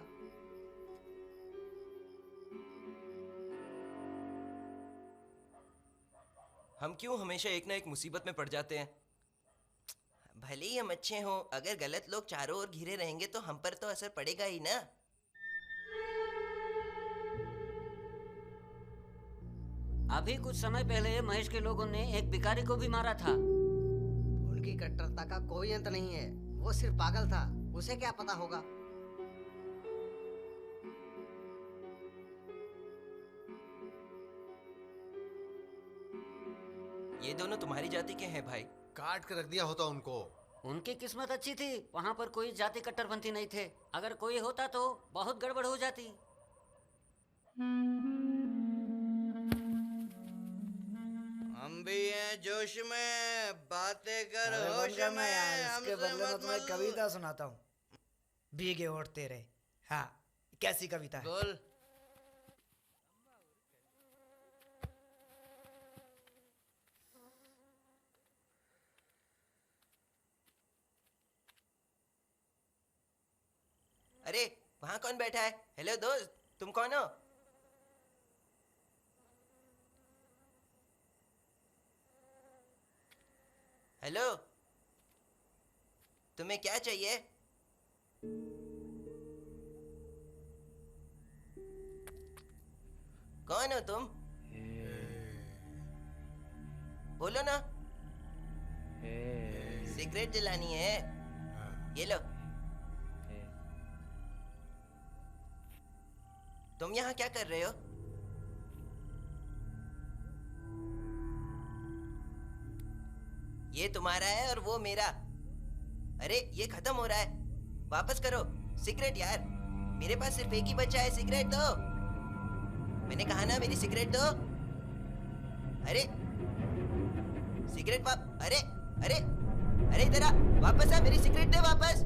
Speaker 9: हम क्यों हमेशा एक ना एक मुसीबत में पड़ जाते हैं? भले ही हम अच्छे हों, अगर गलत लोग चारों ओर घिरे रहेंगे तो हम पर तो असर पड़ेगा ही ना।
Speaker 2: अभी कुछ समय पहले महेश के लोगों ने एक भिखारी को भी मारा था।
Speaker 11: उनकी कट्टरता का कोई अंत नहीं है, वो सिर्फ पागल था, उसे क्या पता होगा।
Speaker 9: ये दोनों तुम्हारी जाति के हैं भाई।
Speaker 4: काट के रख दिया होता उनको।
Speaker 2: उनकी किस्मत अच्छी थी, वहाँ पर कोई जाति कट्टरपंथी नहीं थे। अगर कोई होता तो बहुत गड़बड़ हो जाती।
Speaker 1: हम भी हैं जोश में, बातें कर
Speaker 5: अरे
Speaker 1: होश
Speaker 5: बंद करना
Speaker 1: में,
Speaker 5: यार, इसके
Speaker 1: हमसे
Speaker 5: बदले में
Speaker 1: मत
Speaker 5: तुम्हें
Speaker 1: मिल।
Speaker 5: कविता सुनाता हूँ। भीगे होठ तेरे। हाँ, कैसी कविता है?
Speaker 1: बोल।
Speaker 9: अरे वहाँ कौन बैठा है? हेलो दोस्त, तुम कौन हो? हेलो, तुम्हें क्या चाहिए? कौन हो तुम? बोलो ना। सिगरेट जलानी है? ये लो। तुम यहाँ क्या कर रहे हो? ये तुम्हारा है और वो मेरा। अरे ये खत्म हो रहा है, वापस करो सिगरेट यार। मेरे पास सिर्फ एक ही बचा है, सिगरेट दो। मैंने कहा ना मेरी सिगरेट दो। अरे सिगरेट अरे अरे अरे इधर आ, वापस आ, मेरी सिगरेट दे वापस।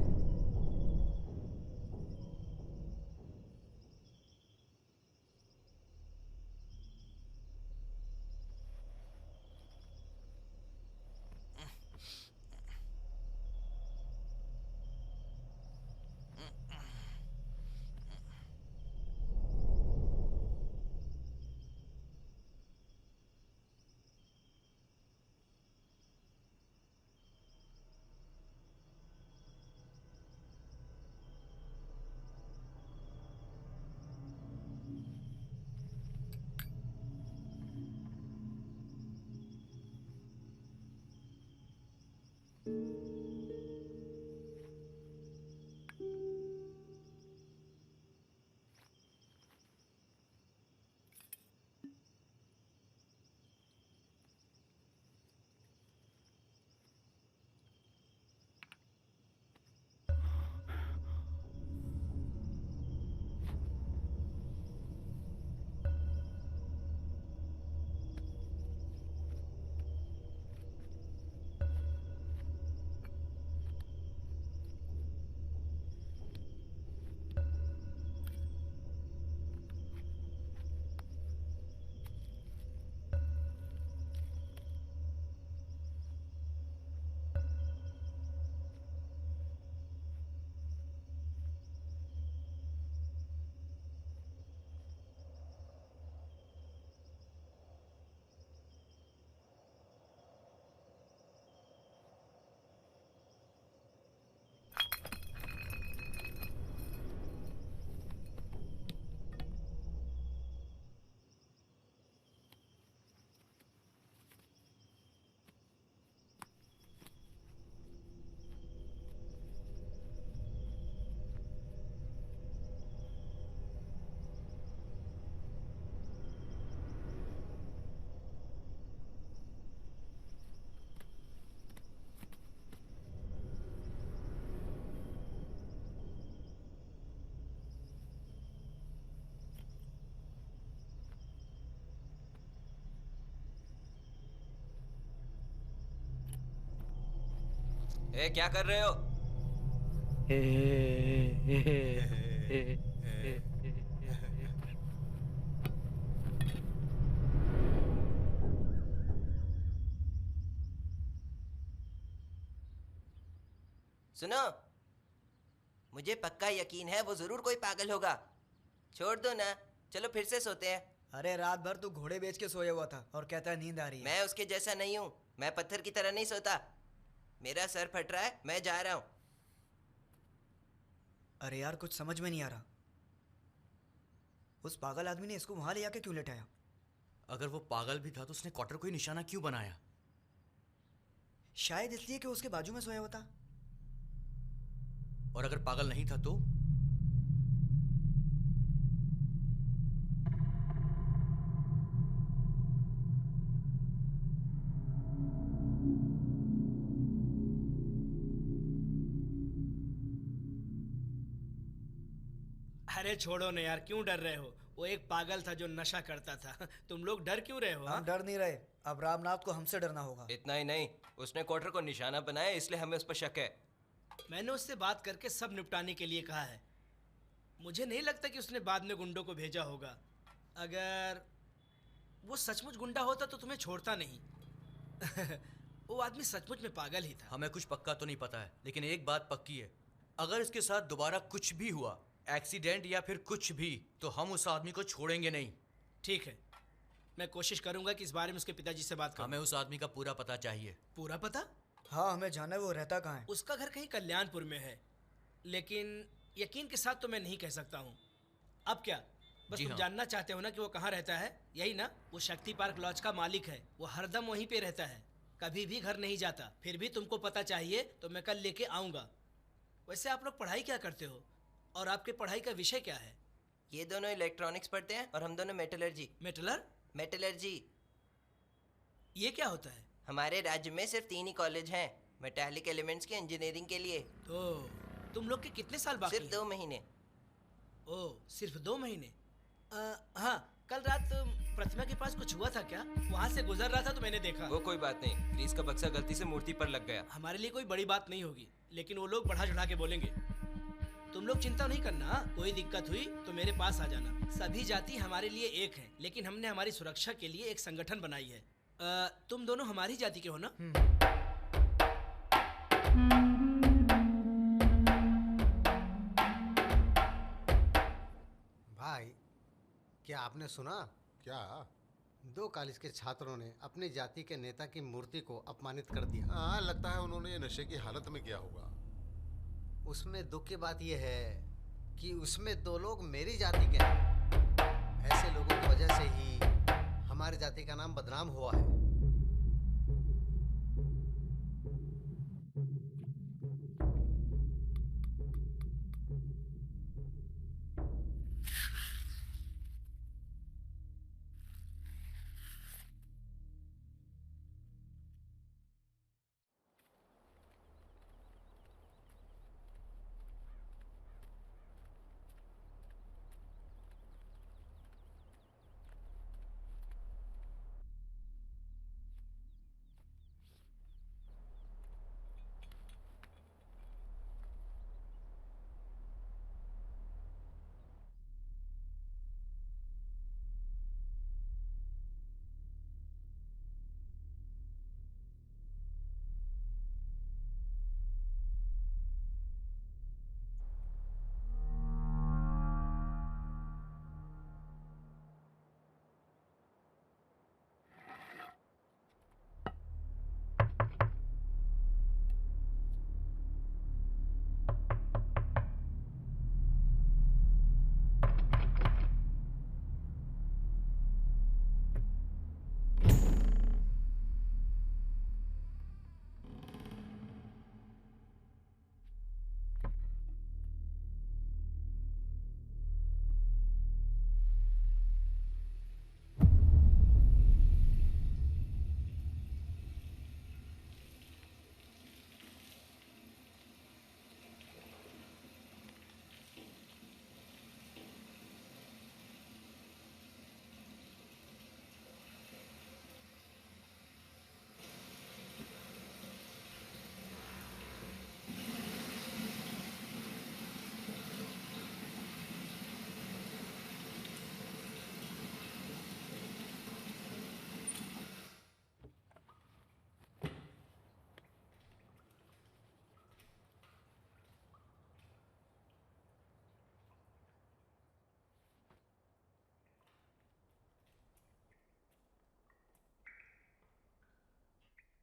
Speaker 9: ए, क्या कर रहे हो? सुनो, मुझे पक्का यकीन है वो जरूर कोई पागल होगा। छोड़ दो ना, चलो फिर से सोते हैं।
Speaker 5: अरे रात भर तू घोड़े बेच के सोया हुआ था और कहता है नींद आ रही है।
Speaker 9: मैं उसके जैसा नहीं हूँ, मैं पत्थर की तरह नहीं सोता। मेरा सर फट रहा है, मैं जा रहा हूँ।
Speaker 5: अरे यार कुछ समझ में नहीं आ रहा, उस पागल आदमी ने इसको वहां ले आके क्यों लेटाया?
Speaker 1: अगर वो पागल भी था तो उसने क्वार्टर को ही निशाना क्यों बनाया?
Speaker 5: शायद इसलिए कि उसके बाजू में सोया हुआ था।
Speaker 1: और अगर पागल नहीं था तो?
Speaker 3: अरे छोड़ो ना यार, क्यों डर रहे हो? वो एक पागल था जो नशा करता था। तुम लोग डर क्यों रहे हो?
Speaker 5: हम डर नहीं रहे, अब रामनाथ को हमसे डरना होगा।
Speaker 9: इतना ही नहीं, उसने क्वार्टर को निशाना बनाया, इसलिए हमें उस पर शक है।
Speaker 3: मैंने उससे बात करके सब निपटाने के लिए कहा है। मुझे नहीं लगता कि उसने बाद में गुंडों को भेजा होगा। अगर वो सचमुच गुंडा होता तो तुम्हें छोड़ता नहीं। वो आदमी सचमुच में पागल ही था।
Speaker 1: हमें कुछ पक्का तो नहीं पता है, लेकिन एक बात पक्की है, अगर इसके साथ दोबारा कुछ भी हुआ, एक्सीडेंट या फिर कुछ भी, तो हम उस आदमी को छोड़ेंगे नहीं।
Speaker 3: ठीक है, मैं कोशिश करूंगा कि इस बारे में उसके पिताजी से बात करूं।
Speaker 1: हमें उस आदमी का पूरा पता चाहिए।
Speaker 3: पूरा पता?
Speaker 5: हाँ, हमें जानना है वो रहता कहाँ है।
Speaker 3: उसका घर कहीं कल्याणपुर में है, लेकिन यकीन के साथ तो मैं नहीं कह सकता हूँ। अब क्या, बस तुम जानना चाहते हो ना कि वो कहाँ रहता है, यही ना? वो शक्ति पार्क लॉज का मालिक है, वो हरदम वहीं पे रहता है, कभी भी घर नहीं जाता। फिर भी तुमको पता चाहिए तो मैं कल लेके आऊँगा। वैसे आप लोग पढ़ाई क्या करते हो और आपके पढ़ाई का विषय क्या है?
Speaker 9: ये दोनों इलेक्ट्रॉनिक्स पढ़ते हैं और हम दोनों मेटलर्जी। मेटलर्जी
Speaker 3: ये क्या होता है?
Speaker 9: हमारे राज्य में सिर्फ 3 ही कॉलेज हैं मेटालिक एलिमेंट्स के इंजीनियरिंग के लिए।
Speaker 3: तो तुम लोग के कितने साल बाकी?
Speaker 9: सिर्फ 2 महीने।
Speaker 3: ओह, सिर्फ 2 महीने? हाँ, कल रात प्रतिमा के पास कुछ हुआ था क्या? वहाँ से गुजर रहा था तो मैंने देखा।
Speaker 9: वो कोई बात नहीं, ग्रीस का बक्सा गलती से मूर्ति पर लग गया।
Speaker 3: हमारे लिए कोई बड़ी बात नहीं होगी, लेकिन वो लोग बढ़ा चढ़ा के बोलेंगे। तुम लोग चिंता नहीं करना, कोई दिक्कत हुई तो मेरे पास आ जाना। सभी जाति हमारे लिए एक है, लेकिन हमने हमारी सुरक्षा के लिए एक संगठन बनाई है। तुम दोनों हमारी जाति के हो ना?
Speaker 4: भाई, क्या आपने सुना? क्या? 2 कॉलेज के छात्रों ने अपनी जाति के नेता की मूर्ति को अपमानित कर दिया।
Speaker 14: हाँ, लगता है उन्होंने ये नशे की हालत में किया होगा।
Speaker 4: उसमें दुख की बात यह है कि उसमें 2 लोग मेरी जाति के हैं। ऐसे लोगों की वजह से ही हमारी जाति का नाम बदनाम हुआ है।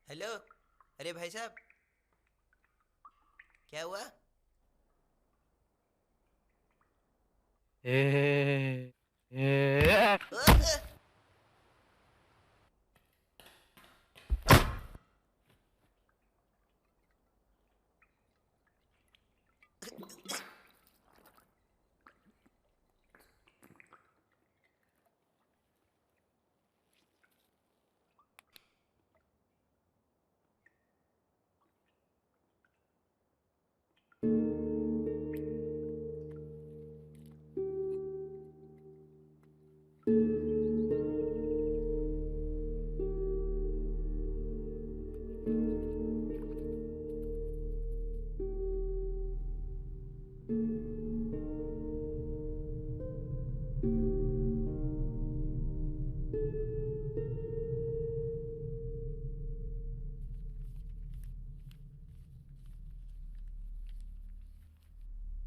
Speaker 9: हेलो, अरे भाई साहब, क्या हुआ?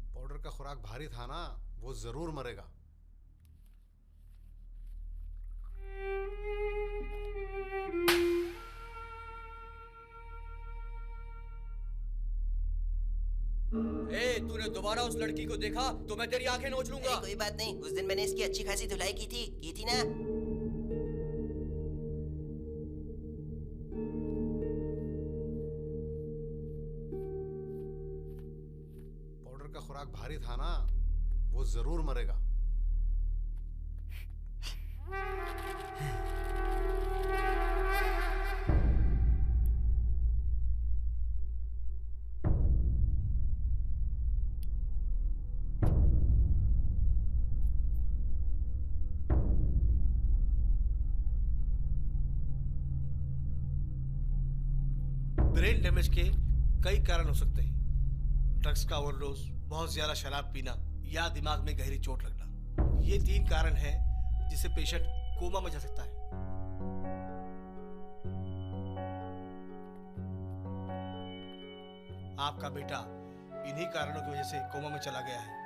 Speaker 4: पाउडर का खुराक भारी था ना, वो जरूर मरेगा।
Speaker 1: तूने दोबारा उस लड़की को देखा तो मैं तेरी आंखें नोच लूंगा।
Speaker 9: कोई बात नहीं, उस दिन मैंने इसकी अच्छी खासी धुलाई की थी ना।
Speaker 4: पाउडर का खुराक भारी था ना, वो जरूर मरेगा।
Speaker 8: ब्रेन डैमेज के कई कारण हो सकते हैं। ड्रग्स का ओवरडोज, बहुत ज्यादा शराब पीना या दिमाग में गहरी चोट लगना, ये 3 कारण हैं जिससे पेशेंट कोमा में जा सकता है। आपका बेटा इन्हीं कारणों की वजह से कोमा में चला गया है।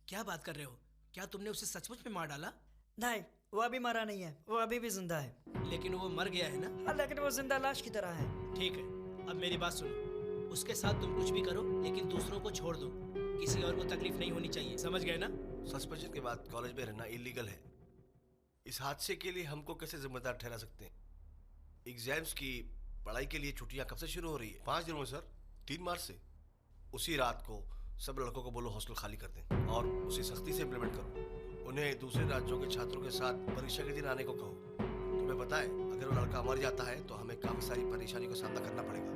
Speaker 3: क्या बात कर रहे हो? क्या तुमने उसे सचमुच में मार डाला?
Speaker 15: नहीं, वो अभी मरा नहीं है, वो अभी भी जिंदा है।
Speaker 3: लेकिन वो मर गया है ना?
Speaker 15: लेकिन वो जिंदा लाश की तरह है।
Speaker 3: ठीक है, अब मेरी बात सुनो। उसके साथ तुम कुछ भी करो, लेकिन दूसरों को छोड़ दो। किसी और को तकलीफ नहीं होनी चाहिए, समझ गए ना?
Speaker 8: सस्पेंशन के बाद कॉलेज में रहना इलीगल है। इस हादसे के लिए हमको कैसे जिम्मेदार ठहरा सकते हैं? एग्जाम्स की पढ़ाई के लिए छुट्टियां कब से शुरू हो रही है?
Speaker 14: 5 दिनों में सर,
Speaker 8: 3 मार्च से। उसी रात को सब लड़कों को बोलो हॉस्टल खाली कर दें और उसे सख्ती से इम्प्लीमेंट करो। उन्हें दूसरे राज्यों के छात्रों के साथ परीक्षा के दिन आने को कहो। तुम्हें पता है, अगर वो लड़का मर जाता है तो हमें काफी सारी परेशानी का सामना करना पड़ेगा।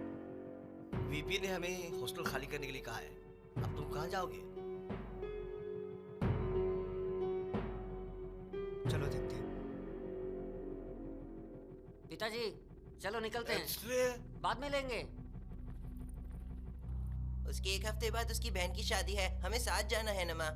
Speaker 8: वीपी ने हमें हॉस्टल खाली करने के लिए कहा है। अब तुम कहाँ जाओगे?
Speaker 15: चलो देखते हैं।
Speaker 2: पिताजी चलो निकलते हैं, बाद में लेंगे।
Speaker 9: उसके 1 हफ्ते बाद उसकी बहन की शादी है, हमें साथ जाना है ना माँ?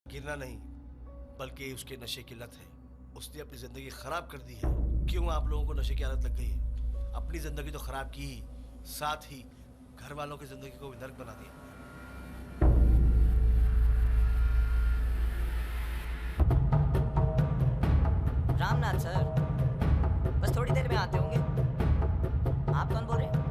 Speaker 8: गिरना नहीं, बल्कि उसके नशे की लत है। उसने अपनी जिंदगी खराब कर दी है। क्यों आप लोगों को नशे की आदत लग गई है? अपनी जिंदगी तो खराब की ही, साथ ही घर वालों की जिंदगी को भी नर्क बना दिया।
Speaker 15: रामनाथ सर, बस थोड़ी देर में आते होंगे। आप कौन बोल रहे हैं?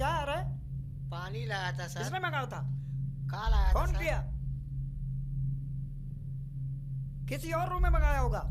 Speaker 16: क्या आ रहा है?
Speaker 11: पानी लाया था सर।
Speaker 16: किसने मंगाया था?
Speaker 11: कल आया था
Speaker 16: कौन
Speaker 11: सर।
Speaker 16: किया? किसी और रूम में मंगाया होगा।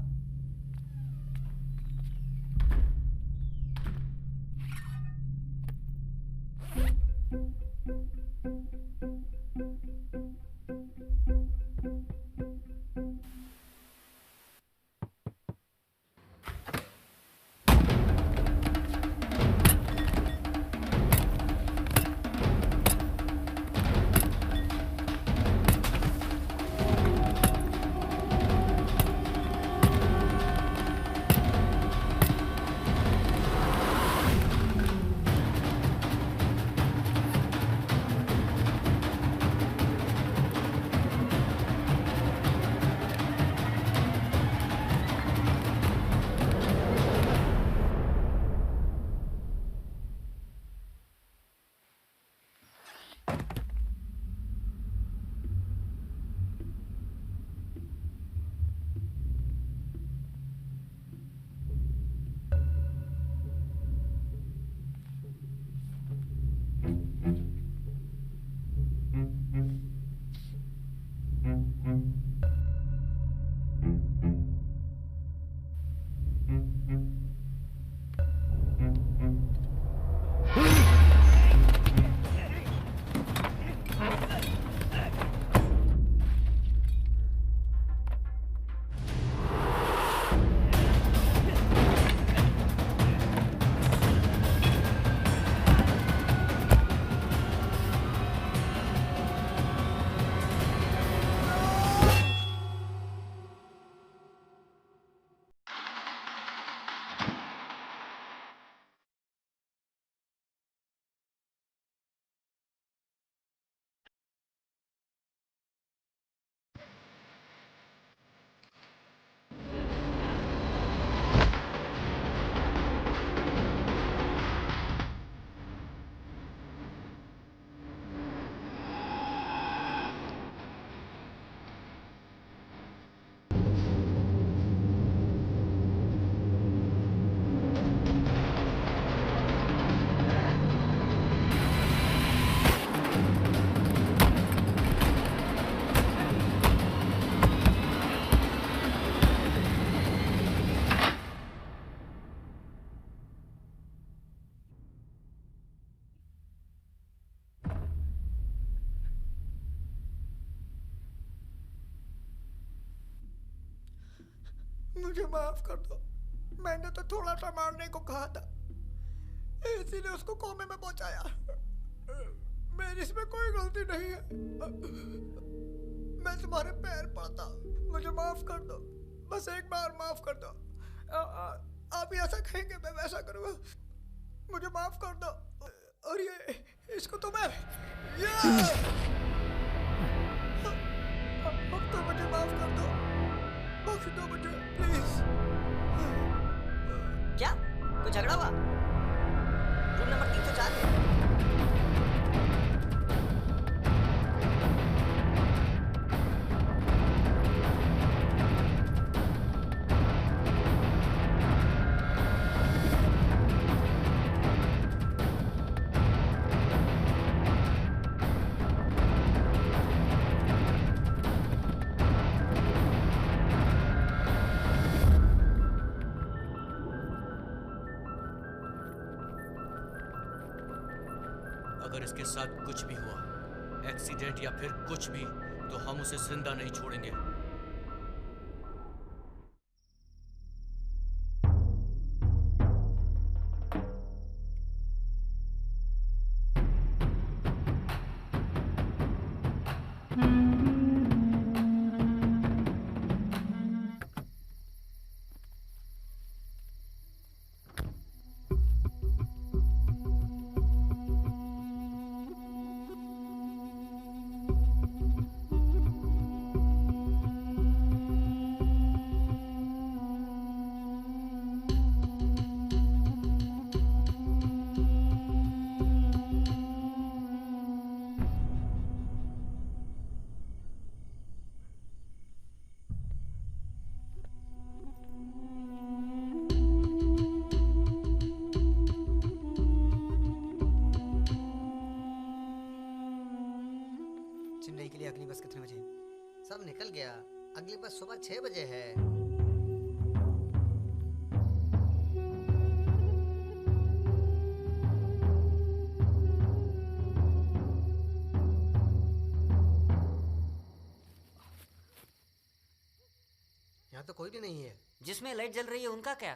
Speaker 16: मुझे माफ कर दो। मैंने तो थोड़ा सा मारने को कहा था, इसीलिए उसको कोमे में पहुंचाया। मेरी इसमें कोई गलती नहीं है। मैं तुम्हारे पैर पड़ता हूं, मुझे माफ कर दो। बस एक बार माफ कर दो। आप ऐसा कहेंगे मैं वैसा करूँगा। मुझे माफ कर दो। और ये इसको तो मैं अब तो मुझे माफ कर दो। बख्श दो मुझे प्लीज।
Speaker 15: क्या कोई झगड़ा हुआ? रूम नंबर 304 में।
Speaker 1: अगर इसके साथ कुछ भी हुआ, एक्सीडेंट या फिर कुछ भी, तो हम उसे जिंदा नहीं छोड़ेंगे।
Speaker 11: सब निकल गया। अगली बस सुबह 6 बजे है। यहाँ तो कोई भी नहीं है।
Speaker 2: जिसमें लाइट जल रही है उनका क्या?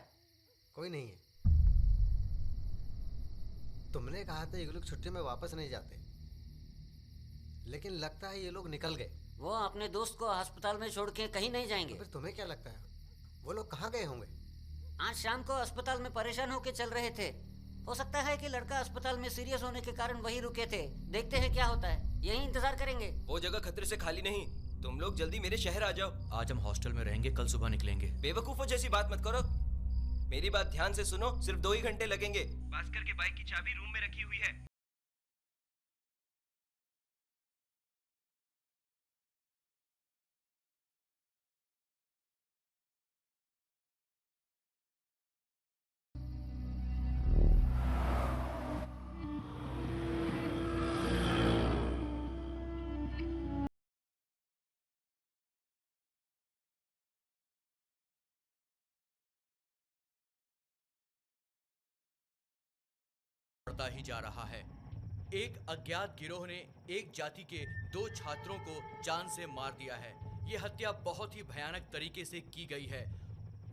Speaker 11: कोई नहीं है। तुमने कहा था ये लोग छुट्टी में वापस नहीं जाते, लेकिन लगता है ये लोग निकल गए।
Speaker 2: वो अपने दोस्त को अस्पताल में छोड़ के कहीं नहीं जाएंगे।
Speaker 11: तो फिर तुम्हें क्या लगता है वो लोग कहाँ गए होंगे?
Speaker 2: आज शाम को अस्पताल में परेशान होकर चल रहे थे। हो सकता है कि लड़का अस्पताल में सीरियस होने के कारण वहीं रुके थे। देखते हैं क्या होता है। यही इंतजार करेंगे।
Speaker 9: वो जगह खतरे से खाली नहीं। तुम लोग जल्दी मेरे शहर आ जाओ।
Speaker 1: आज हम हॉस्टल में रहेंगे, कल सुबह निकलेंगे।
Speaker 9: बेवकूफों जैसी बात मत करो। मेरी बात ध्यान से सुनो, सिर्फ 2 ही घंटे लगेंगे। भास्कर के बाइक की चाबी रूम में रखी हुई है।
Speaker 1: बढ़ता ही जा रहा है। एक अज्ञात गिरोह ने एक जाति के 2 छात्रों को जान से मार दिया है। ये हत्या बहुत ही भयानक तरीके से की गई है।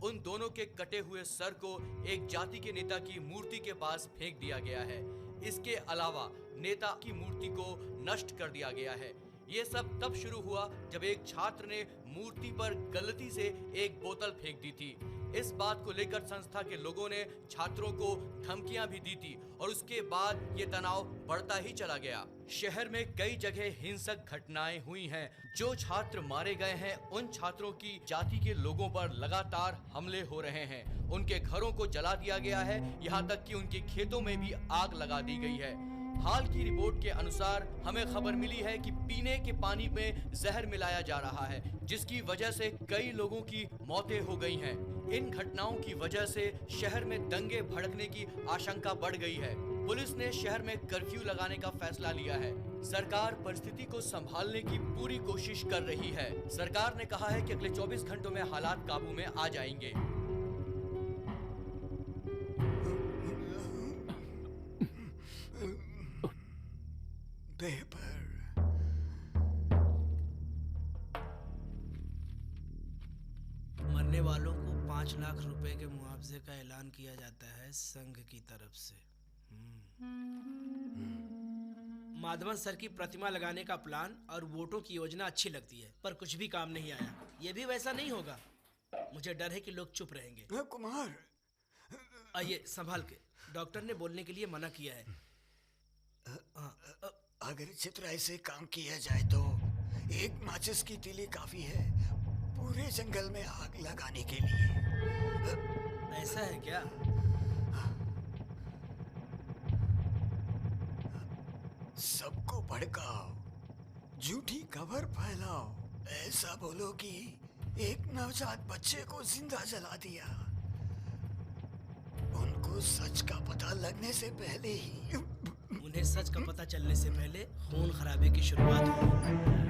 Speaker 1: उन दोनों के कटे हुए सर को एक जाति के नेता की मूर्ति के पास फेंक दिया गया है। इसके अलावा नेता की मूर्ति को नष्ट कर दिया गया है। ये सब तब शुरू हुआ जब एक छात्र ने मूर्ति पर गलती से एक बोतल फेंक दी थी। इस बात को लेकर संस्था के लोगों ने छात्रों को धमकियां भी दी थी और उसके बाद ये तनाव बढ़ता ही चला गया। शहर में कई जगह हिंसक घटनाएं हुई हैं। जो छात्र मारे गए हैं उन छात्रों की जाति के लोगों पर लगातार हमले हो रहे हैं। उनके घरों को जला दिया गया है, यहाँ तक कि उनके खेतों में भी आग लगा दी गई है। हाल की रिपोर्ट के अनुसार हमें खबर मिली है कि पीने के पानी में जहर मिलाया जा रहा है, जिसकी वजह से कई लोगों की मौतें हो गई हैं। इन घटनाओं की वजह से शहर में दंगे भड़कने की आशंका बढ़ गई है। पुलिस ने शहर में कर्फ्यू लगाने का फैसला लिया है। सरकार परिस्थिति को संभालने की पूरी कोशिश कर रही है। सरकार ने कहा है कि अगले 24 घंटों में हालात काबू में आ जाएंगे।
Speaker 3: मरने वालों को 5 लाख रुपए के मुआवजे का ऐलान किया जाता है संघ की तरफ से। माधवन सर की प्रतिमा लगाने का प्लान और वोटों की योजना अच्छी लगती है, पर कुछ भी काम नहीं आया। ये भी वैसा नहीं होगा। मुझे डर है कि लोग चुप रहेंगे।
Speaker 16: कुमार,
Speaker 3: आइए संभाल के। डॉक्टर ने बोलने के लिए मना किया है।
Speaker 16: अगर चित्र ऐसे काम किया जाए तो एक माचिस की तीली काफी है पूरे जंगल में आग लगाने के लिए।
Speaker 3: ऐसा है क्या?
Speaker 16: सबको भड़काओ, झूठी खबर फैलाओ, ऐसा बोलो कि एक नवजात बच्चे को जिंदा जला दिया। उनको सच का पता लगने से पहले ही
Speaker 3: उन्हें सच का पता चलने से पहले खून खराबे की शुरुआत हुई।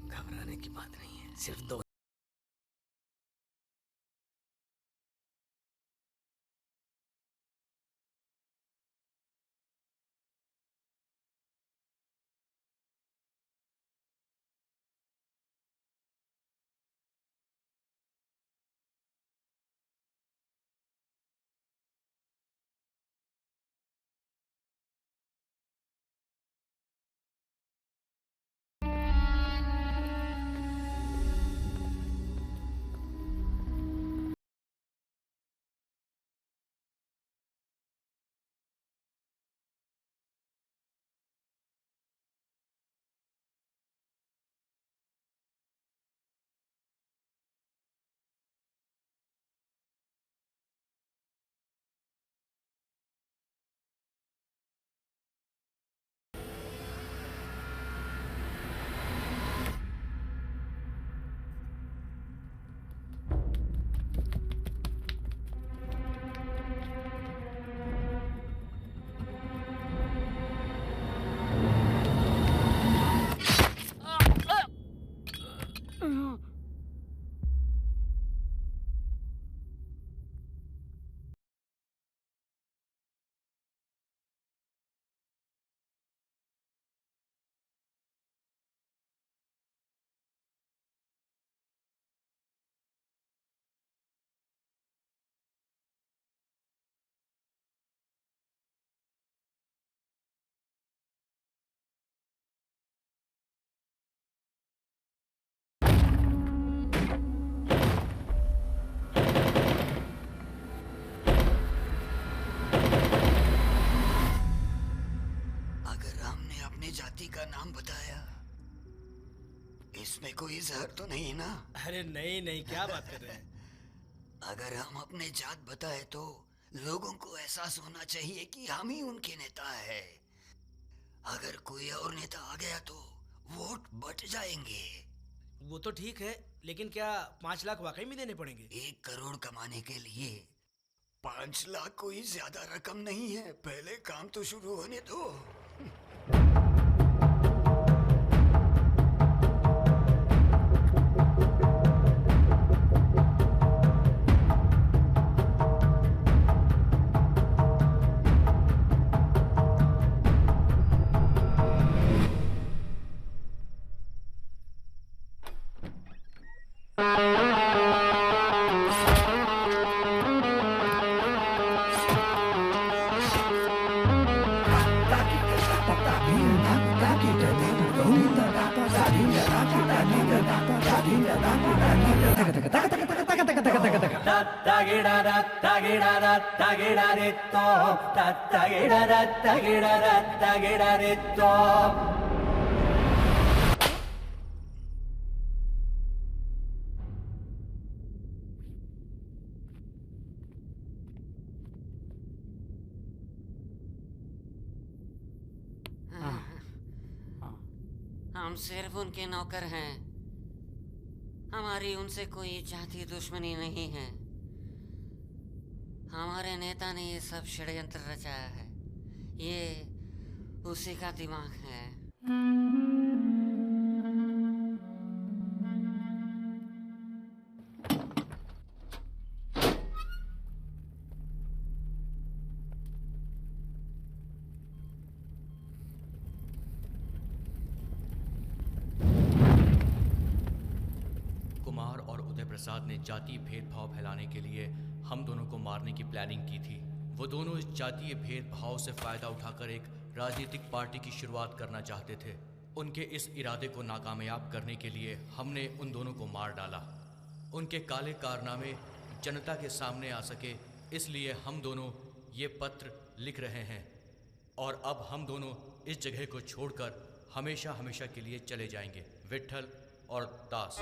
Speaker 3: घबराने की बात नहीं है, सिर्फ 2
Speaker 16: इसमें कोई जहर तो नहीं ना?
Speaker 3: अरे नहीं नहीं, क्या बात कर रहे हैं?
Speaker 16: अगर हम अपने जात बताए तो लोगों को एहसास होना चाहिए कि हम ही उनके नेता है। अगर कोई और नेता आ गया तो वोट बट जाएंगे।
Speaker 3: वो तो ठीक है, लेकिन क्या 5 लाख वाकई में देने पड़ेंगे?
Speaker 16: 1 करोड़ कमाने के लिए 5 लाख कोई ज्यादा रकम नहीं है। पहले काम तो शुरू होने दो।
Speaker 2: हम सिर्फ उनके नौकर हैं। हमारी उनसे कोई जाति दुश्मनी नहीं है। हमारे नेता ने ये सब षड्यंत्र रचाया है। ये उसी का दिमाग है।
Speaker 1: कुमार और उदय प्रसाद ने जातीय भेदभाव फैलाने के लिए हम दोनों को मारने की प्लानिंग की थी। वो दोनों इस जातीय भेदभाव से फायदा उठाकर एक राजनीतिक पार्टी की शुरुआत करना चाहते थे। उनके इस इरादे को नाकामयाब करने के लिए हमने उन दोनों को मार डाला। उनके काले कारनामे जनता के सामने आ सके, इसलिए हम दोनों ये पत्र लिख रहे हैं। और अब हम दोनों इस जगह को छोड़कर हमेशा हमेशा के लिए चले जाएंगे। विट्ठल और दास।